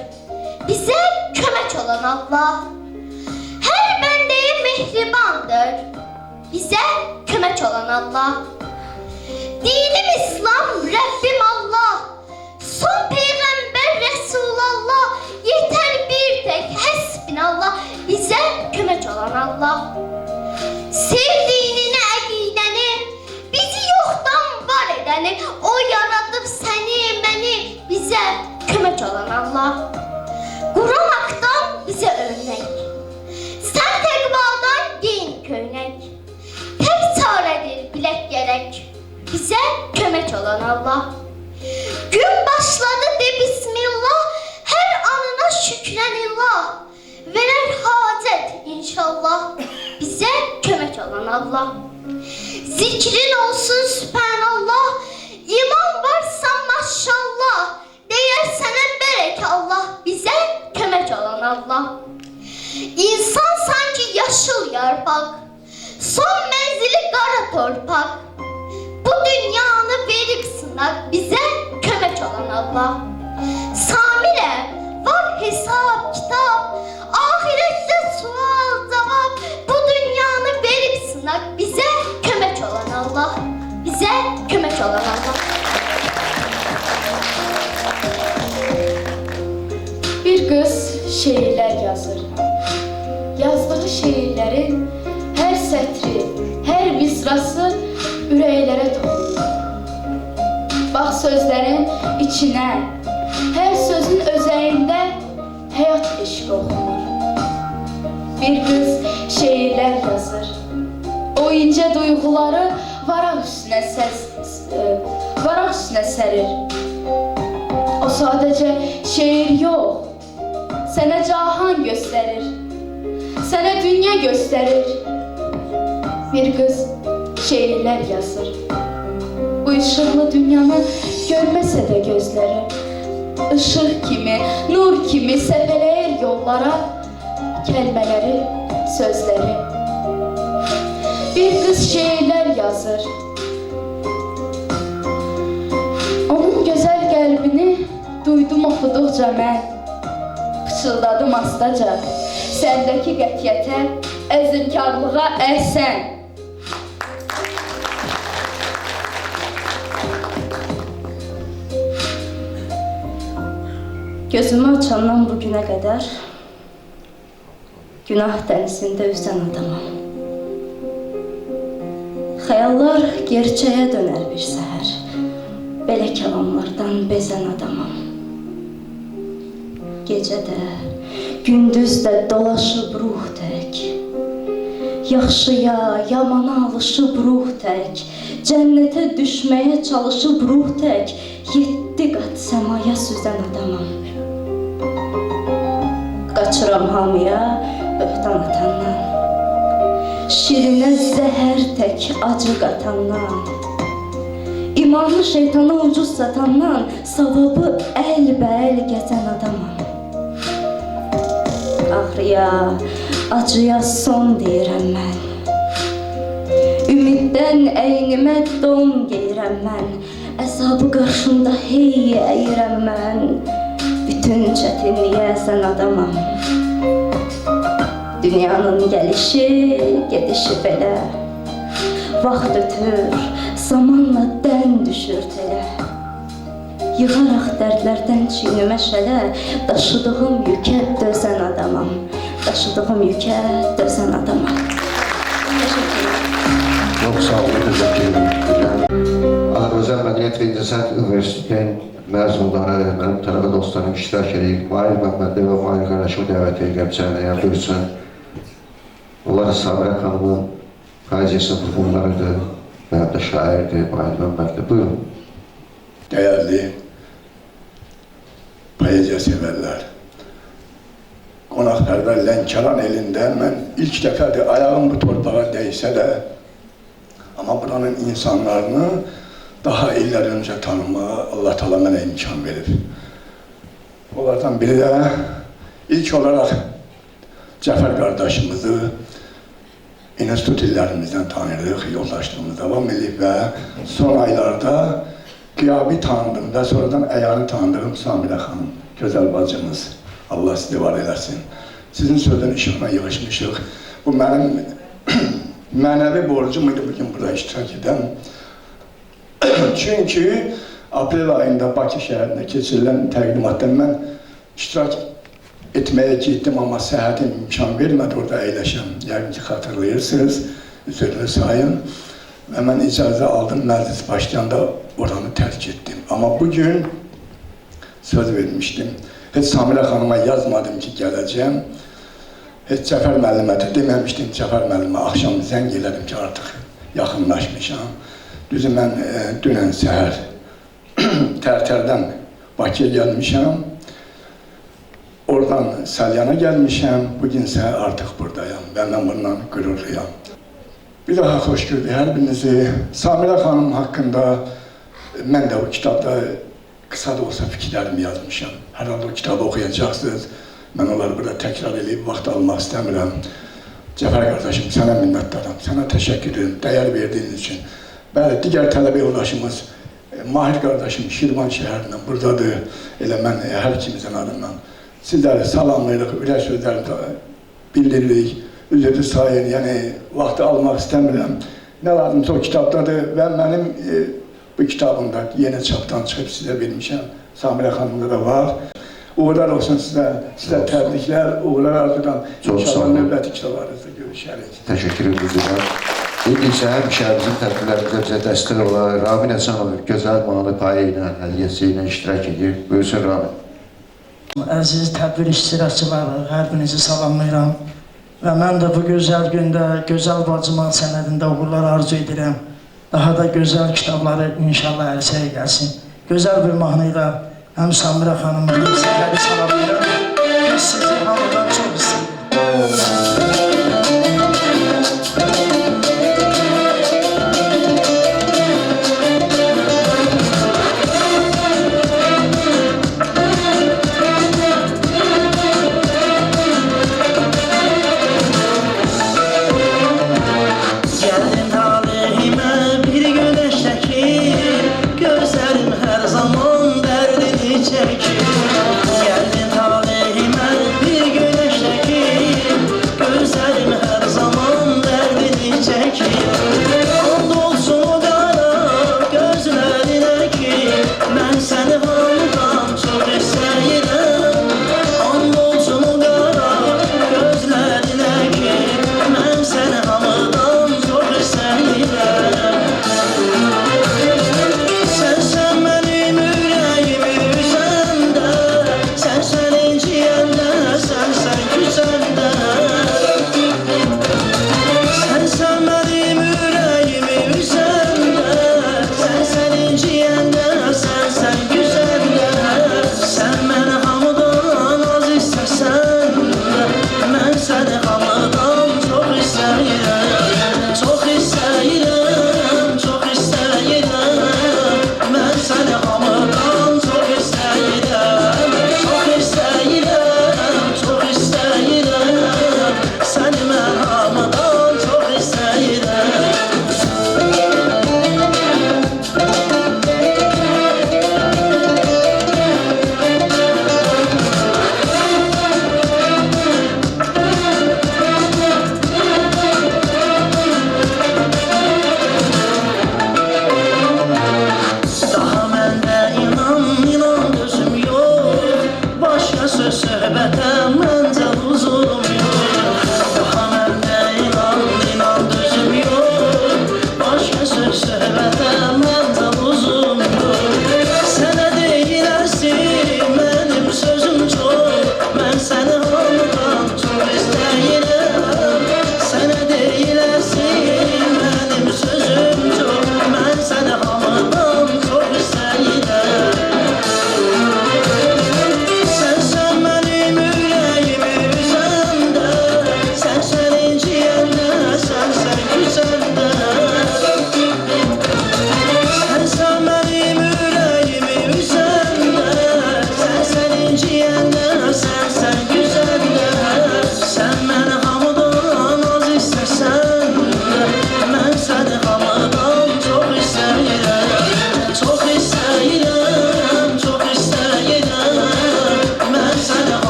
Bizə kömək olan Allah. Hər bəndəyə mehribandır. Bizə kömək olan Allah. Dinim İslam, Rəbbim Allah. Son Peyğəmbər Rəsulallah. Yetər bir tək həsbinallah. Bizə kömək olan Allah. Sevdiyini, əqidəni, bizi yoxdan var edəni, o yaradıb səni, məni, bizə kömək olan Allah. Quran haqdan bizə örnək. Sən təqvadan giyin köynək. Tək çarədir bilək gərək. Bizə kömək olan Allah. Gün başladı de Bismillah. Hər anına şükrənillah. Verər hacət inşallah. Bizə kömək olan Allah. Zikrin olsun Sübhanallah. İman varsa maşallah. Deyər sənə bərək Allah. Bizə kömək olan Allah. İnsan sanki yaşıl yarpaq. Son menzili qara torpaq. Bu dünyanı verib sınaq. Bizə kömək olan Allah. Samirə, var hesab, kitab. Ahirette sual, cevap. Bu dünyanı verib sınaq. Bizə kömək olan Allah. Bizə kömək olan Allah. Bir qız şeirlər yazır. Yazdığı şeirlərin hər sətri, hər misrası ürəklərə toxunur. Bax sözlərin içinə, hər sözün özəyində həyat eşqi oxunur. Bir qız şeirlər yazır. O incə duyğuları varaq üstünə sərir. O sadəcə şeir yox, sənə cahan göstərir. Sənə dünya göstərir. Bir qız şeirlər yazır. Bu işıqlı dünyanı görməsə də gözləri. Işıq kimi, nur kimi səpələyir yollara kəlmələri, sözləri. Bir qız şeirlər yazır. Onun gözəl qəlbini duydum oxuduqca mən. Pıçıldadım astaca. Səndəki qətiyyətə, əzimkarlığa əhsən. Gözümü açandan bugünə qədər günah dənizində üzən adamam. Xəyallar gerçəyə dönər bir səhər. Belə kəlamlardan bezən adamam. Gecə də, gündüz də dolaşıb ruh tək. Yaxşıya, yamana alışıb ruh tək. Cənnətə düşməyə çalışıb ruh tək. 7 qat səmaya süzən adamam. Qaçıram hamıya böhtan atandan. Şirinə zəhər tək acı qatandan. İmanlı şeytana ucuz satandan. Savabı əlbəəl gəzən adamam. Ağrıya, acıya son deyirəm mən. Ürəkdən əynimə don geyirəm mən, əzabı qarşında hey əyirəm mən. Bütün çətinliyə sən adamam. Dünyanın gəlişi, gedişi belə. Vaxt ötür, zamanla dən düşür telə. Yığaraq dərdlərdən çiynimə şələ, daşıdığım yükə dözən adamam. Daşıdığım yükə dözən adamam. Çox sağ olun, təşəkkür edirəm. Azərbaycan Mədəniyyət və İncəsənət Universitetinin məzunları, mənim tələbə dostlarım iştirak edib, Mahir Məmmədli və Mahir Qardaşımı dəvət edirəm səhnəyə, buyursun. Onlar Samirə xanımın poeziyasının ruhunlarıdır və həm də şairdir, Mahir Məmmədli. Buyurun. Dəyərli poeziya sevərlər, qonaqpərvər Lənkəran elində mən ilk dəfədir ayağım bu torpağa dəysə də, amma buranın insanlarını daha illər öncə tanımağa Allah Taala mənə imkan verir. Onlardan biri də ilk olaraq Cəfər qardaşımızı institut illərimizdən tanıyırdıq, yoldaşlığımız davam edib və son aylarda qiyabi tanıdım və sonradan əyani tanıdığım Samirə xanım, gözəl bacımız. Allah sizi var eləsin. Sizin sözün işığına yığışmışıq. Bu mənim mənəvi borcum idi bugün burada iştirak edəm. Çünki aprel ayında Bakı şəhərində keçirilən təqdimatda mən iştirak etməyə getdim, amma səhhətim imkan vermədi orada əyləşəm. Yəqin ki, xatırlayırsınız, üzrünü sayın. Və mən icazə aldım, məclis başlayanda oranı tərk etdim. Amma bugün söz vermişdim. Heç Samirə xanıma yazmadım ki, gələcəm. Heç Cəfər müəllimə də deməmişdim, Cəfər müəllimə axşam zəng elədim ki, artıq yaxınlaşmışam. Düzü mən dünən səhər Tərtərdən Bakıya gəlmişəm. Oradan Salyana gəlmişəm, bugün səhər artıq buradayam və mən bundan qürurluyam. Bir daha xoş gördük hər birinizi. Samirə xanım haqqında mən də o kitabda qısa da olsa fikirlərimi yazmışam. Hər halda o kitabı oxuyacaqsınız. Mən onları burada təkrar edib vaxt almaq istəmirəm. Cəfər qardaşım, sənə minnətdaram, sənə təşəkkür edirəm, dəyər verdiyiniz üçün. Bəli, digər tələbə yoldaşımız Mahir qardaşım Şirvan şəhərindən buradadır. Elə mən hər ikimizin adından sizləri salamlayırıq, ürək sözləri bildiririk. Üzrü sayın, yəni vaxtı almaq istəmirəm. Nə lazımsa o kitabdadır və mənim bu kitabımda yeni çapdan çıxıb sizə vermişəm. Samirə xanımda da var. Uğurlar olsun sizə təbriklər, uğurlar arzudan. İnşallah növbəti kitablarınızda görüşərik. Təşəkkür edirəm. İndi isə həmşəhərimizin tədbirlərimizə bizə dəstək olaraq Ramin Həsənov gözəl mahnı payı ilə, hədiyyəsi ilə iştirak edir. Buyursun Ramin. Əziz tədbir iştirakçıları, hər birinizi salamlayıram. Və mən də bu gözəl gündə, gözəl bacıma sənədində uğurlar arzu edirəm. Daha da gözəl kitabları inşallah ərsəyə gəlsin. Gözəl bir mahnı ilə həm Samirə xanımı, həm sizləri salamlayıram. Biz sizi hamıdan çox istəyirəm. Gəldin talihimə bir güneş təkib,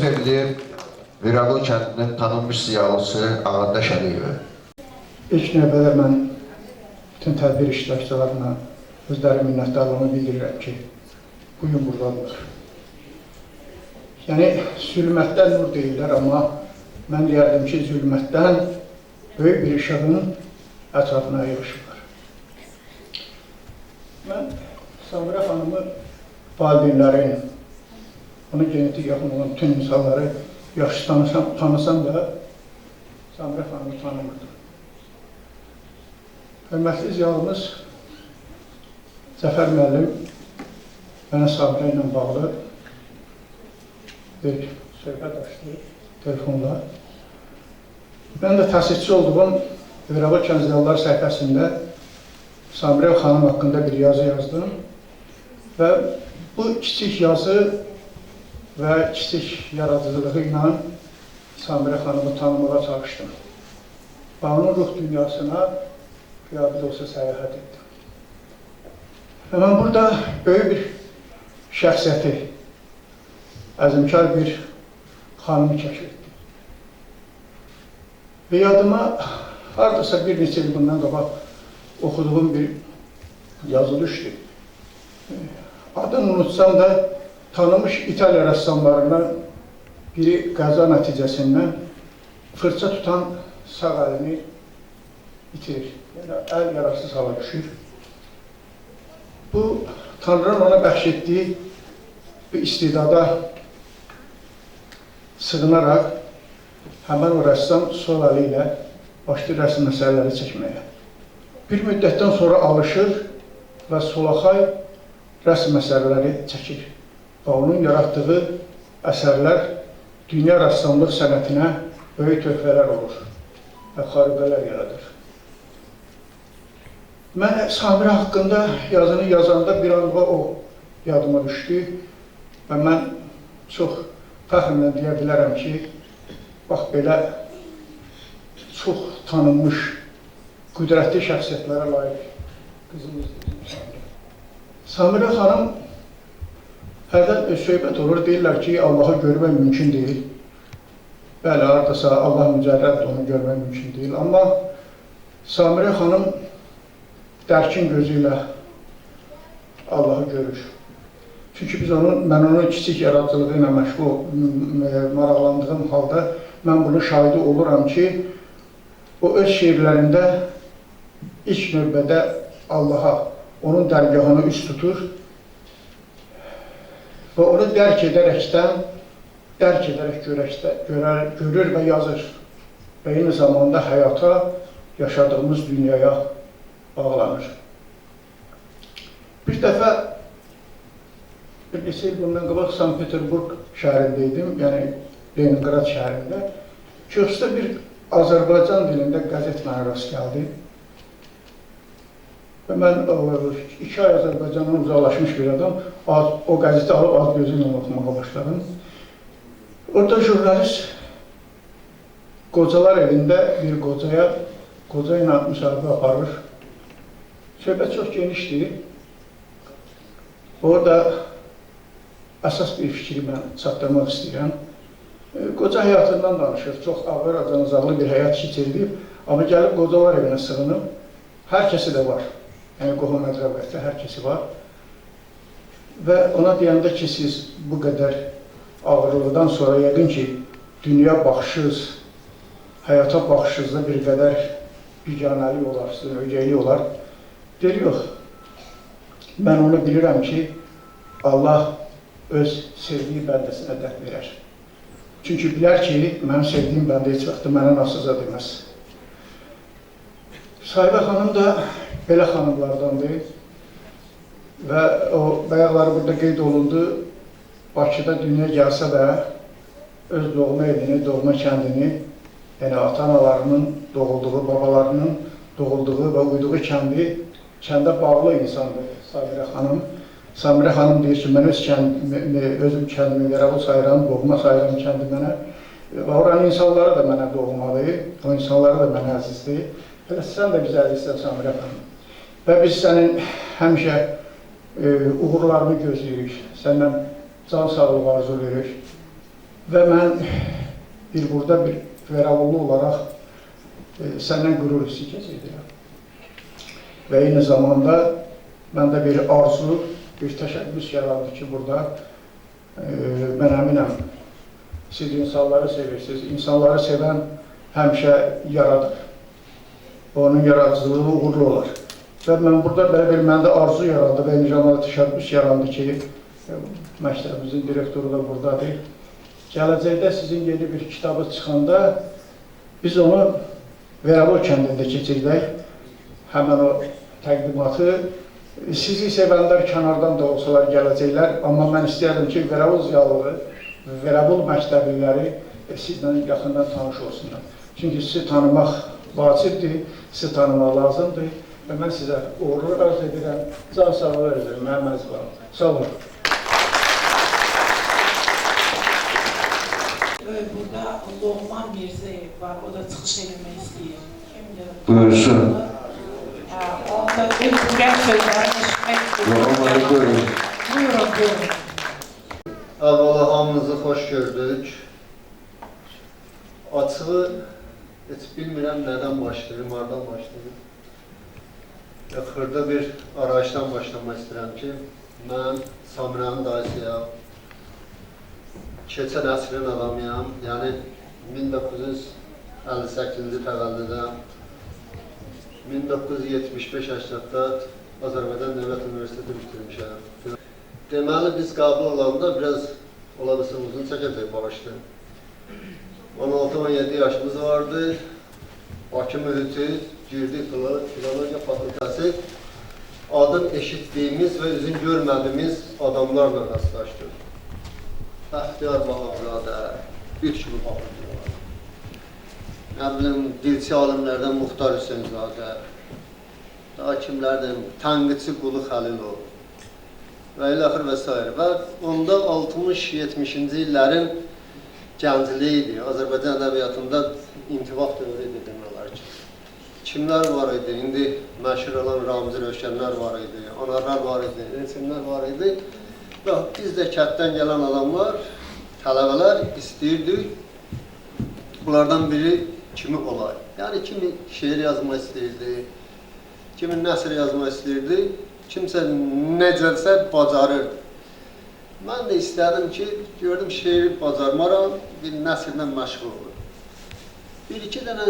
verilir Viralo kəndinin tanınmış ziyalısı Ağadaş Əliyevə. İlk növbədə mən bütün tədbir iştirakçılarına özləri minnətdarlığımı bildirirəm ki, bugün buradadırlar. Yəni, zülmətdən nur deyirlər, amma mən deyərdim ki, zülmətdən böyük bir işığın ətrafına yığışırlar. Mən Samira xanımı valideynlərin, onun genetik yaxın olan bütün insanları yaxşı tanısam da Samira xanımı tanımırdım. Hörmətli ziyalımız Zəfər müəllim mənə Samira ilə bağlı bir söhbət açdı telefonla. Mən də təsisçi olduğum Viralo Kəndliyalılar səhifəsində Samira xanım haqqında bir yazı yazdım və bu kiçik yazı və kiçik yaradıcılığı ilə Samira xanımı tanımağa çalışdım. Və onun ruh dünyasına qiyabət olsa səyahət etdim. Və mən burada böyük bir şəxsiyyəti, əzimkar bir xanımı kəşf etdim. Və yadıma haradasa bir neçə il bundan qabaq oxuduğum bir yazı düşdü. Adını unutsam da tanınmış İtalya rəssamlarından biri qəza nəticəsindən fırça tutan sağ əlini itirir. Yəni, əl yararsız hala düşür. Bu, Tanrı'nın ona bəxş etdiyi bir istidada sığınaraq həmən o rəssam sol əli ilə başlayır rəsm məsələləri çəkməyə. Bir müddətdən sonra alışır və solaxay rəsm məsələləri çəkir. Və onun yaratdığı əsərlər dünya rəssamlıq sənətinə böyük töhfələr olur və xariqələr yaradır. Mən Samira haqqında yazını yazanda bir anlığa o yadıma düşdü və mən çox fəxrlə deyə bilərəm ki, bax belə çox tanınmış, qüdrətli şəxsiyyətlərə layiq qızımızdır Samira. Samira xanım hərdən söhbət olur, deyirlər ki, Allahı görmək mümkün deyil. Bəli, haradasa Allah mücərrəddir, onu görmək mümkün deyil. Amma Samira xanım dərkin gözü ilə Allahı görür. Çünki mən onun kiçik yaradıcılığı ilə məşğul, maraqlandığım halda mən bunun şahidi oluram ki, o öz şeirlərində ilk növbədə Allaha, onun dərgahını üst tutur və onu dərk edərək görür və yazır və eyni zamanda həyata, yaşadığımız dünyaya bağlanır. Bir dəfə bir neçə il bundan qabaq Sankt-Peterburg şəhərindəydim, yəni Leningrad şəhərində. Köksdə bir Azərbaycan dilində qəzet mənə rast gəldi. Və mən 2 ay Azərbaycandan uzaqlaşmış bir adam, o qəzeti alıb az gözü ilə oxumağa başladım. Orada jurnalist qocalar evində bir qoca ilə müsahibə aparır. Söhbət çox genişdir. Orada əsas bir fikri mən çatdırmaq istəyirəm. Qoca həyatından danışır, çox ağır, acanızaqlı bir həyat keçirilib, amma gəlib qocalar evinə sığınıb, hər kəsi də var. Yəni, qohum ətrafətdə hər kəsi var. Və ona deyəndə ki, siz bu qədər ağırlıqdan sonra yəqin ki, dünya baxışınız, həyata baxışınızda bir qədər biganəlik olar, ögəylik olar. Deyir, yox, mən onu bilirəm ki, Allah öz sevdiyi bəndəsinə dərd verər. Çünki bilər ki, mənim sevdiyim bəndə heç vaxtı mənə nasılca deməz. Sahibə xanım da belə xanımlardandır və o bayaqları burada qeyd olundu, Bakıda dünya gəlsə də öz doğma evini, doğma kəndini, yəni ata-analarının doğulduğu, babalarının doğulduğu və uyduğu kəndə bağlı insandır Samira xanım. Samira xanım deyir ki, mən özüm kəndimi Viralo sayıram, doğma sayıram kəndi mənə. Oranın insanları da mənə doğmadır, o insanları da mənə əzizdir. Hələ sən də bizə əzizsən Samira xanım. Və biz sənin həmişə uğurlarını gözləyirik, səndən can sağlığı arzu veririk. Və mən burada bir Vəravullu olaraq səndən qürur hissi keçirdirəm. Və eyni zamanda məndə bir arzu, bir təşəbbüs yarandı ki, burada mən əminəm, siz insanları sevirsiniz. İnsanları sevən həmişə yaradır. Onun yaradıcılığı uğurlu olar. Və mən burada belə bir məndə arzu yarandı və eyni zamanda təşəbbüs yarandı ki, məktəbimizin direktoru da buradadır. Gələcəkdə sizin yeni bir kitabı çıxanda biz onu Vəravul kəndində keçirdək. Həmən o təqdimatı. Sizi sevənlər kənardan da olsalar gələcəklər. Amma mən istəyərdim ki, Vəravul ziyalığı, Vəravul məktəbliləri sizlə yaxından tanış olsunlar. Çünki sizi tanımaq vacibdir, sizi tanımaq lazımdır. Və mən sizə uğurlu arz edirəm. Can sağlığı edirəm, mənim əzbərim. Sağ olun. Burada Loğman Mirzayev var, o da çıxış eləmək istəyir. Buyursun. Onda ürək sözlərini eşitmək istəyir. Buyurun, buyurun. Əvvəla hamınızı xoş gördük. Açığı heç bilmirəm nədən başlayım, hardan başlayım. Xırda bir arayışdan başlamaq istəyirəm ki, mən Samirənin dayısıyam. Keçən əsrin adamıyam, yəni 1958-ci təvəllüdəm. 1975-80-də Azərbaycan Dövlət Universiteti bitirmişəm. Deməli, biz qəbul olanda biraz ola bilsin uzun çəkəcək bağışdı. 16-17 yaşımız vardı, Bakı mühiti, girdik Filologiya Fakültəsi. Adın eşitdiyimiz və üzün görmədiyimiz adamlarla rastlaşdıq. Bəxtiyar Vahabzadə, bir kimi baxırdılar. Nə bilim, dilçi alimlərdən Muxtar Hüseynzadə, daha kimlərdən Tənqidçi Qulu Xəlilov və ilaxır və s. Və onda 60-70-ci illərin gəncliyi idi. Azərbaycan ədəbiyyatında intibah dövrü idi demələr ki. Kimlər var idi? İndi məşhur olan Ramzi Rövşənlər var idi, Anarlar var idi, Elçinlər var idi. Və biz də kətdən gələn adamlar, tələbələr istəyirdik. Bunlardan biri kimi olay. Yəni, kimi şeir yazmaq istəyirdi, kimi nəsr yazmaq istəyirdi, kimsə necəsə bacarırdı. Mən də istədim ki, gördüm şeiri bacarmaram, bir nəsrlə məşğul olur. Bir-iki dənə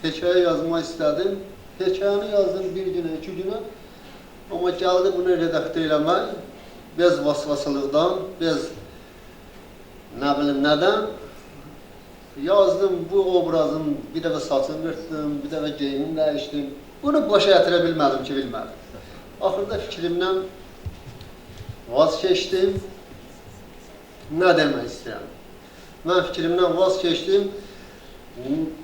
hekayə yazmaq istədim, hekayəni yazdım bir günə, 2 günə, amma gəldi bunu redaktə eləmək, biraz vasvasılıqdan, biraz nə bilim nədən yazdım, bu obrazın bir dəfə saçını qırtdım, bir dəfə geyimini dəyişdim. Bunu başa gətirə bilmədim ki, bilmədim. Axırda fikrimdən vaz keçdim. Nə demək istəyirəm? Mən fikrimdən vaz keçdim.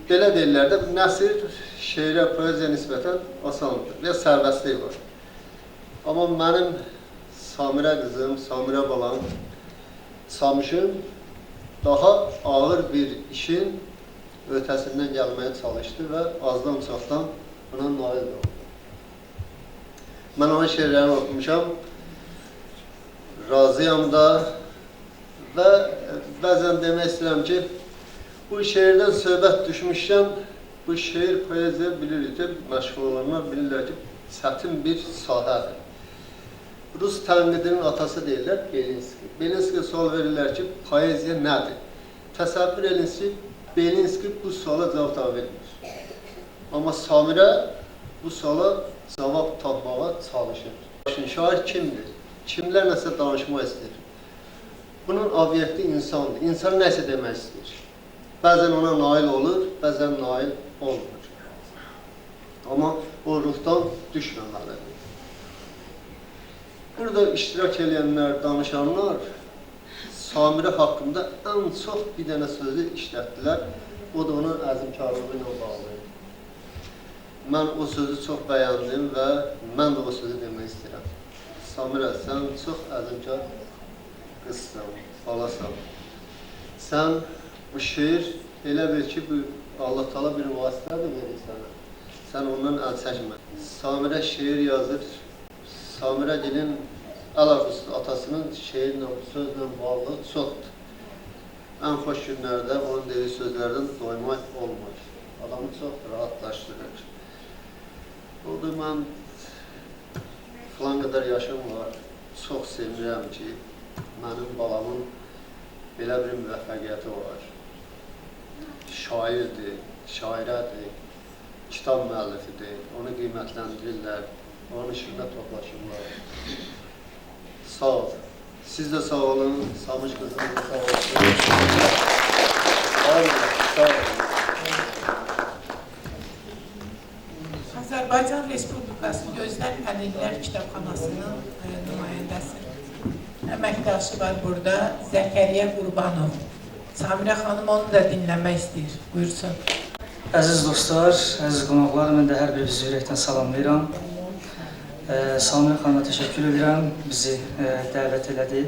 Belə deyirlər də, nəsr şeirə, poeziya nisbətən asandır, və sərbəstlik var. Amma mənim Samirə qızım, Samirə balam, Samışım daha ağır bir işin ötəsindən gəlməyə çalışdı və azdan çoxdan buna nail oldu. Mən onun şeirlərini oxumuşam, razıyam da və bəzən demək istəyirəm ki, bu şeirdən söhbət düşmüşkən, bu şeir, poeziya bilirik ki, məşğul olanlar bilirlər ki, çətin bir sahədir. Rus tənqidinin atası deyirlər Belinski. Belinskiyə sual verirlər ki, poeziya nədir? Təsəvvür edin, Belinski bu suala cavab tapa vermir. Amma Samirə bu suala cavab tapmağa çalışır. Şair kimdir? Kimlər nəsə danışmaq istəyir? Bunun obyekti insandır. İnsan nəsə demək istəyir. Bəzən ona nail olur, bəzən nail olmur. Amma o ruhdan düşməməlidir. Burada iştirak edənlər, danışanlar Samirə haqqında ən çox bir dənə sözü işlətdilər. O da onun əzmkarlığı ilə bağlı. Mən o sözü çox bəyəndim və mən də o sözü demək istəyirəm. Samirə, sən çox əzmkar qızsan, balasan. Sən bu şeir elə bil ki, Allah Taala bir vasitə də verir sənə. Sən ondan əl çəkmə. Samirə şeir yazır. Samirə dilin əl-arxüsü atasının şeirlə, sözlə bağlı çoxdur. ən xoş günlərdə onun dediyi sözlərdən doymaq olmur. Adamı çox rahatlaşdırır. Oldu, mən filan qədər yaşım var. Çox sevinirəm ki, mənim balamın belə bir müvəffəqiyyəti var. Şairdir, şairədir, kitab müəllifidir, onu qiymətləndirirlər, onun işində toplaşırlar. Sağ ol. Siz də sağ olun, Samış qızım da sağ olun. Sağ olun. Azərbaycan Respublikası Gözlər Əlillər Kitabxanasının nümayəndəsi. Əməkdaşı var burada, Zəkəriyə Qurbanov. Samirə xanım onu da dinləmək istəyir. Buyursun. Əziz dostlar, əziz qonaqlar, mən də hər birinizi ürəkdən salamlayıram. Samirə xanıma təşəkkür edirəm, bizi dəvət elədi.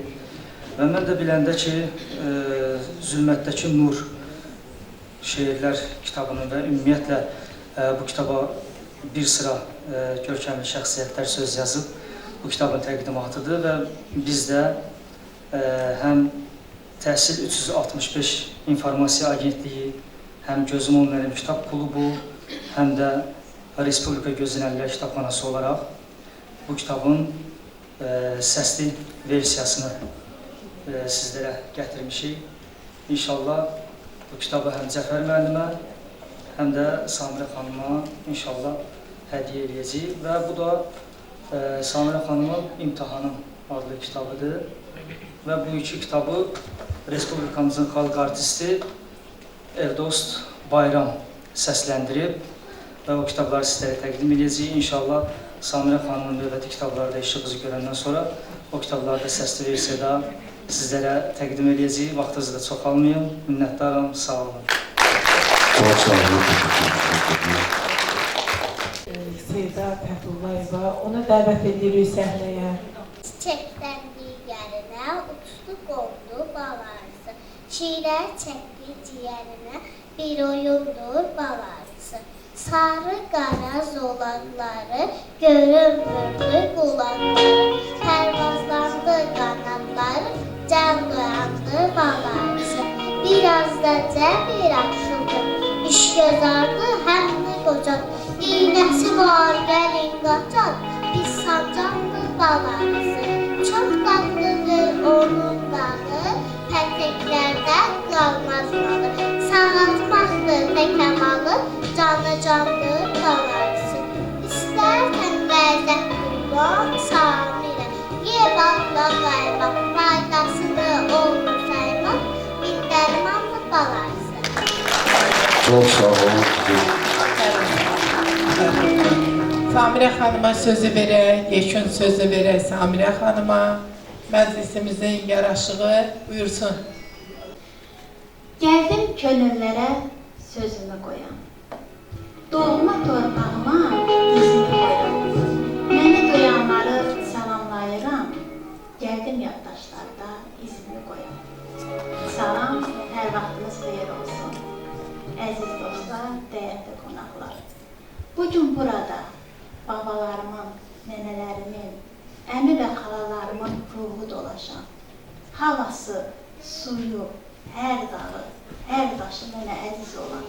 Və mən də biləndə ki, Zülmətdəki Nur şeirlər kitabının və ümumiyyətlə bu kitaba bir sıra görkəmli şəxsiyyətlər söz yazıb bu kitabın təqdimatıdır və biz də həm Təhsil 365 İnformasiya Agentliyi, həm Gözüm Olmayan Kitab Klubu, həm də Respublika Gözün Əlillər Kitabxanası olaraq bu kitabın səsli versiyasını sizlərə gətirmişik. İnşallah bu kitabı həm Cəfər müəllimə, həm də Samirə xanıma inşallah hədiyyə edəcəyik və bu da Samirə xanımın İmtahanım adlı kitabıdır və bu iki kitabı Respublikamızın xalq artisti Evdost Bayram səsləndirib və o kitabları sizlərə təqdim edəcəyik. İnşallah Samirə xanımın növbəti kitabları da işığımızı görəndən sonra o kitabları da səsli versiyada sizlərə təqdim edəcəyik. Vaxtınızı da çox almayın. Minnətdaram, sağ olun. Çox sağ olun. Seyda Fətullayeva, onu dəvət edirik səhnəyə. Çiçəkdən digərinə uçdu qondu balarısı. Şirə çəkdi ciyərinə bir oyundur balarısı. Sarı qara zolaqları görünmürdü qulaqları. Pərvazlandı qanadları, can doyandı balarısı. Biraz da cəbir açıldı, iş gözardı həmli qocan. İynəsi var gəlin qaçan, pis sancaqdı balarısı. Çox tatlıdır onun dağı, pətəklərdə qalmaz malı. Sağaltmaqdır təkəmalı, canı candır balarısı. İstərsən ləzzət qurban, Samirə, ye bağla qayma, faydasını olur sayma, bir dərmanlı balarısı. Çox sağ olun. Samirə xanıma sözü verək, yekun sözü verək Samirə xanıma. Məclisimizin yaraşığı buyursun. Gəldim könüllərə sözümü qoyam. Doğma torpağıma dizimi qoyam. Məni duyanları salamlayıram. Gəldim yaddaşlarda izimi qoyam. Salam, hər vaxtınız xeyir olsun. Əziz dostlar, dəyərli qonaqlar. Bugün burada babalarımın, nənələrimin, əmi və xalalarımın ruhu dolaşan, havası, suyu, hər dağı, hər daşı mənə əziz olan,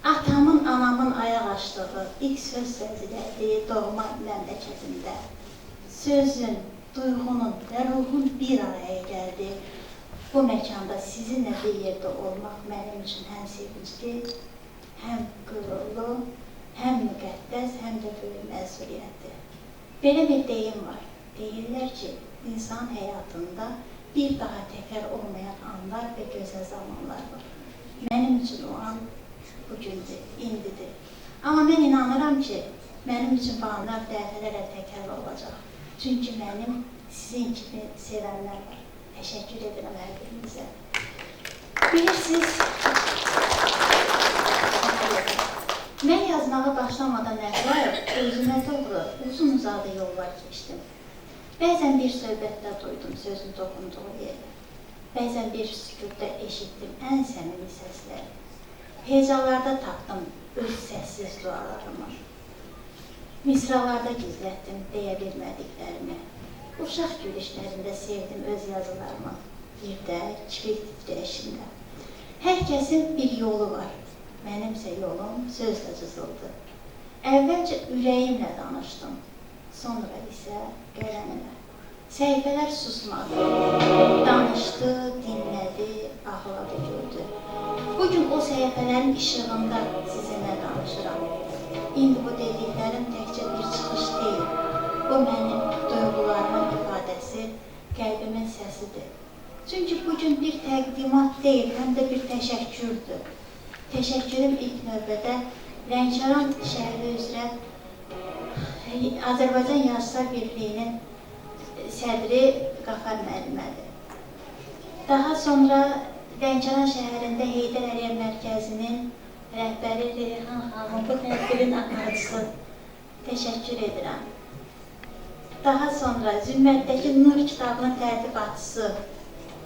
atamın, anamın ayaq açdığı ilk söz sözləri doğma məmləkətimdə, sözün, duyğunun və ruhun bir araya gəldi. Bu məkanda sizinlə bir yerdə olmaq mənim üçün həm sevincli, həm qürurlu, həm müqəddəs, həm də böyük məsuliyyətdir. Belə bir deyim var. Deyirlər ki, insan həyatında bir daha təkrar olmayan anlar və gözəl zamanlar var. Mənim üçün o an bugündür, indidir. Amma mən inanıram ki, mənim üçün bu anlar dəfələrlə təkrar olacaq. Çünki mənim sizin kimi sevənlər var. Təşəkkür edirəm hər birinizə. Bilirsiniz, mən yazmağa başlamadan əvvəl özümə doğru uzun-uzadı yollar keçdim. Bəzən bir söhbətdə duydum sözün toxunduğu yeri. Bəzən bir sükutda eşitdim ən səmimi səsləri. Hecalarda tapdım öz səssiz dualarımı. Misralarda gizlətdim deyə bilmədiklərimi. Uşaq gülüşlərində sevdim öz yazılarımı. bir də kibrit titrəyişində. Hər kəsin bir yolu var. Mənimsə yolum sözlə cızıldı. Əvvəlcə ürəyimlə danışdım, sonra isə qələmlə. Səhifələr susmadı, danışdı, dinlədi, ağladı, gördü. Bugün o səhifələrin işığında sizinlə danışıram. İndi bu dediklərim təkcə bir çıxış deyil, bu mənim duyğularımın ifadəsi, qəlbimin səsidir. Çünki bugün bir təqdimat deyil, həm də bir təşəkkürdür. Təşəkkürüm ilk növbədə Lənkəran şəhəri üzrə Azərbaycan Yazıçılar Birliyinin sədri Qafar müəllimədir. Daha sonra Lənkəran şəhərində Heydər Əliyev Mərkəzinin rəhbəri Reyhan xanım, bu tədbirin aparıcısı. Təşəkkür edirəm. Daha sonra Zülmətdəki Nur kitabının tərtibatçısı,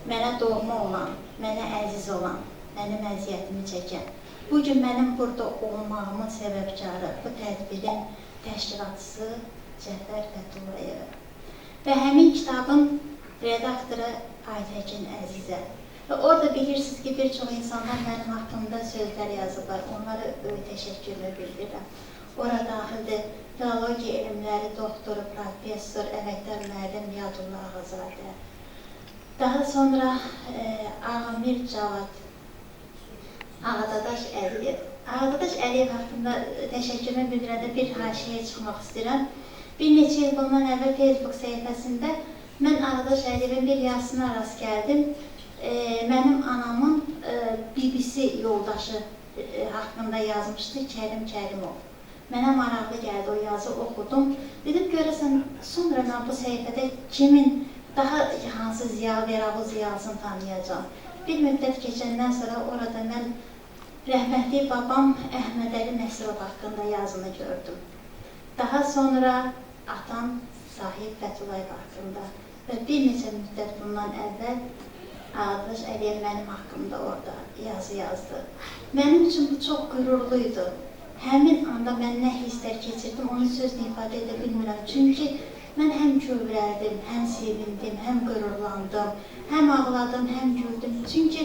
mənə doğma olan, mənə əziz olan, mənim əziyyətimi çəkən, bugün mənim burada olmağımın səbəbkarı, bu tədbirin təşkilatçısı Cəfər Fəthullayev və həmin kitabın redaktoru Aytəkin Əzizə. Və orada bilirsiniz ki, bir çox insanlar mənim haqqımda sözlər yazıblar, onlara böyük təşəkkürlə bildirirəm. Ora daxildir filologiya elmləri doktoru, professor, əməkdar müəllim Yadullah Ağazadə. Daha sonra Ağamir Cavad, Ağadadaş Əliyev. Ağadadaş Əliyev haqqında təşəkkürümü bildirəndə bir haşiyə çıxmaq istəyirəm. Bir neçə il bundan əvvəl Facebook səhifəsində mən Ağadadaş Əliyevin bir yazısına rast gəldim. Mənim anamın BBC yoldaşı haqqında yazmışdı Kərim Kərimov. Mənə maraqlı gəldi, o yazı oxudum. Dedim, görəsən, sonra mən bu səhifədə kimin daha hansı ziyalı, Veravul ziyalısını tanıyacağım. Bir müddət keçəndən sonra orada mən rəhmətli babam Əhməd Əli Nəsrov haqqında yazını gördüm. Daha sonra atam Sahib Fəthullayev haqqında və bir neçə müddət bundan əvvəl Ağadaş Əliyev mənim haqqımda orada yazı yazdı. Mənim üçün bu çox qürurluydu. Həmin anda mən nə hisslər keçirdim, onu sözlə ifadə edə bilmirəm. Çünki mən həm kövrəldim, həm sevindim, həm qürurlandım, həm ağladım, həm güldüm. Çünki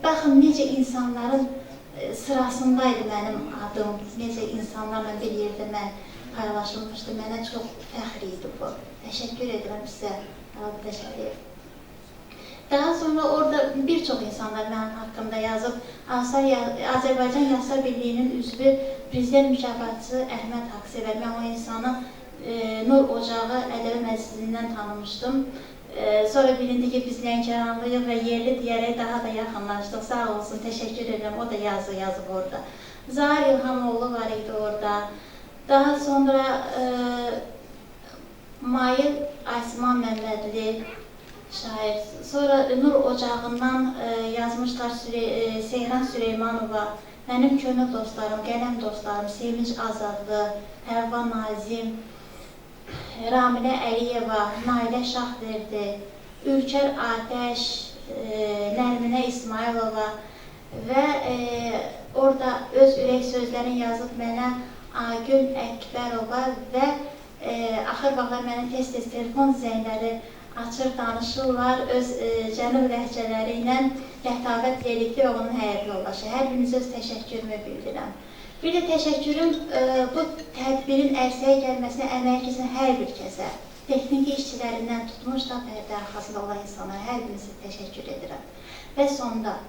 baxın, necə insanların sırasındaydı mənim adım, necə insanlarla bir yerdə mən paylaşılmışdı. Mənə çox fəxr idi bu. Təşəkkür edirəm sizə, Ağadaş Əliyev. Daha sonra orada bir çox insanlar mənim haqqımda yazıb, Azərbaycan Yazıçılar Birliyinin üzvü prezident mükafatçısı Əhməd Haqsevər. Mən o insanı Nur Ocağı Ədəbi Məclisindən tanımışdım. Sonra bilindi ki, biz Lənkəranlıyıq və yerli deyərək daha da yaxınlaşdıq. Sağ olsun, təşəkkür edirəm. O da yazı yazıb orada. Zahir İlhamoğlu var idi orada. Daha sonra Mayıl Aysman Məmmədli şair. Sonra Nur Ocağından yazmışlar Seyran Süleymanova, mənim könül dostlarım, qələm dostlarım, Sevinç Azadlı, Həvva Nazim, Ramilə Əliyeva, Nailə Şahverdi, Ülkər Atəş, Nərminə İsmailova və orada öz ürək sözlərini yazıb mənə Agül Əkbərova və axır vaxtlar mənə tez-tez telefon zəngləri açır, danışırlar, öz cənub ləhcələri ilə Lətavət Yelikli oğlunun həyat yoldaşı. Hər birinizə öz təşəkkürümü bildirəm. Bir də təşəkkürüm bu tədbirin ərsəyə gəlməsinə əmək keçən hər bir kəsə, texniki işçilərindən tutmuş da pərdə arxasında olan insanlara hər birinizə təşəkkür edirəm. Və sonda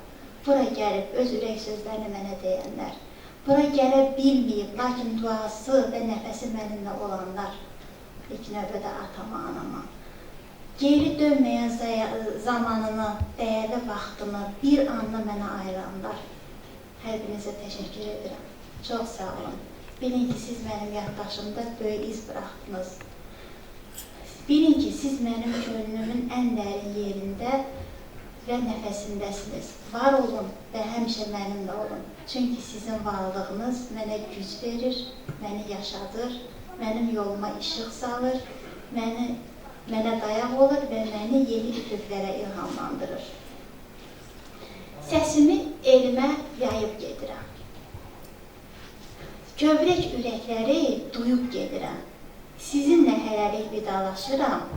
bura gəlib öz ürək sözlərini mənə deyənlər, bura gələ bilməyib, lakin duası və nəfəsi mənimlə olanlar, ilk növbədə atama, anama, geri dönməyən zamanını, dəyərli vaxtını, bir anla mənə ayıranlar, hər birinizə təşəkkür edirəm. Çox sağ olun. Bilin ki, siz mənim yaddaşımda böyük iz bıraxdınız. Bilin ki, siz mənim könlümün ən dərin yerində və nəfəsindəsiniz. Var olun və həmişə mənimlə olun. Çünki sizin varlığınız mənə güc verir, məni yaşadır, mənim yoluma işıq salır, mənə dayaq olur və məni yeni üfüqlərə ilhamlandırır. Səsimi elmə yayıb gedirəm. Kövrək ürəkləri duyub gedirəm. Sizinlə hələlik vidalaşıram.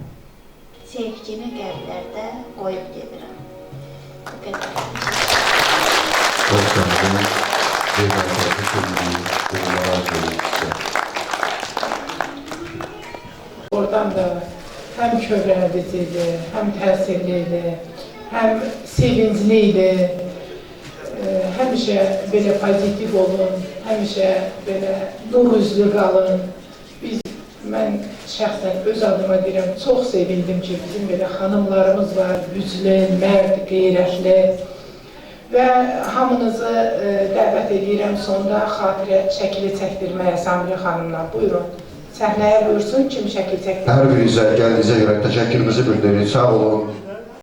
sevgimi qəlblərdə qoyub gedirəm. Bu qədər. Çok sağ olun. Beyefendi sevgili durumlara söyleyeceğim. Oradan da həm kövrələdiciydi, həm təsirliydi, həm sevincliydi. Həmişə belə pozitiv olun, həmişə belə nur üzlü qalın. Mən şəxsən öz adıma deyirəm, çox sevindim ki, bizim belə xanımlarımız var, güclü, mərd, qeyrətli və hamınızı dəvət edirəm sonda xatirə şəkili çəkdirməyə Samilə xanımla. Buyurun, səhnəyə buyursun, kim şəkil çəkdirir? Hər birinizə, gəldiyinizə görə təşəkkürümüzü bildiririk. Sağ olun.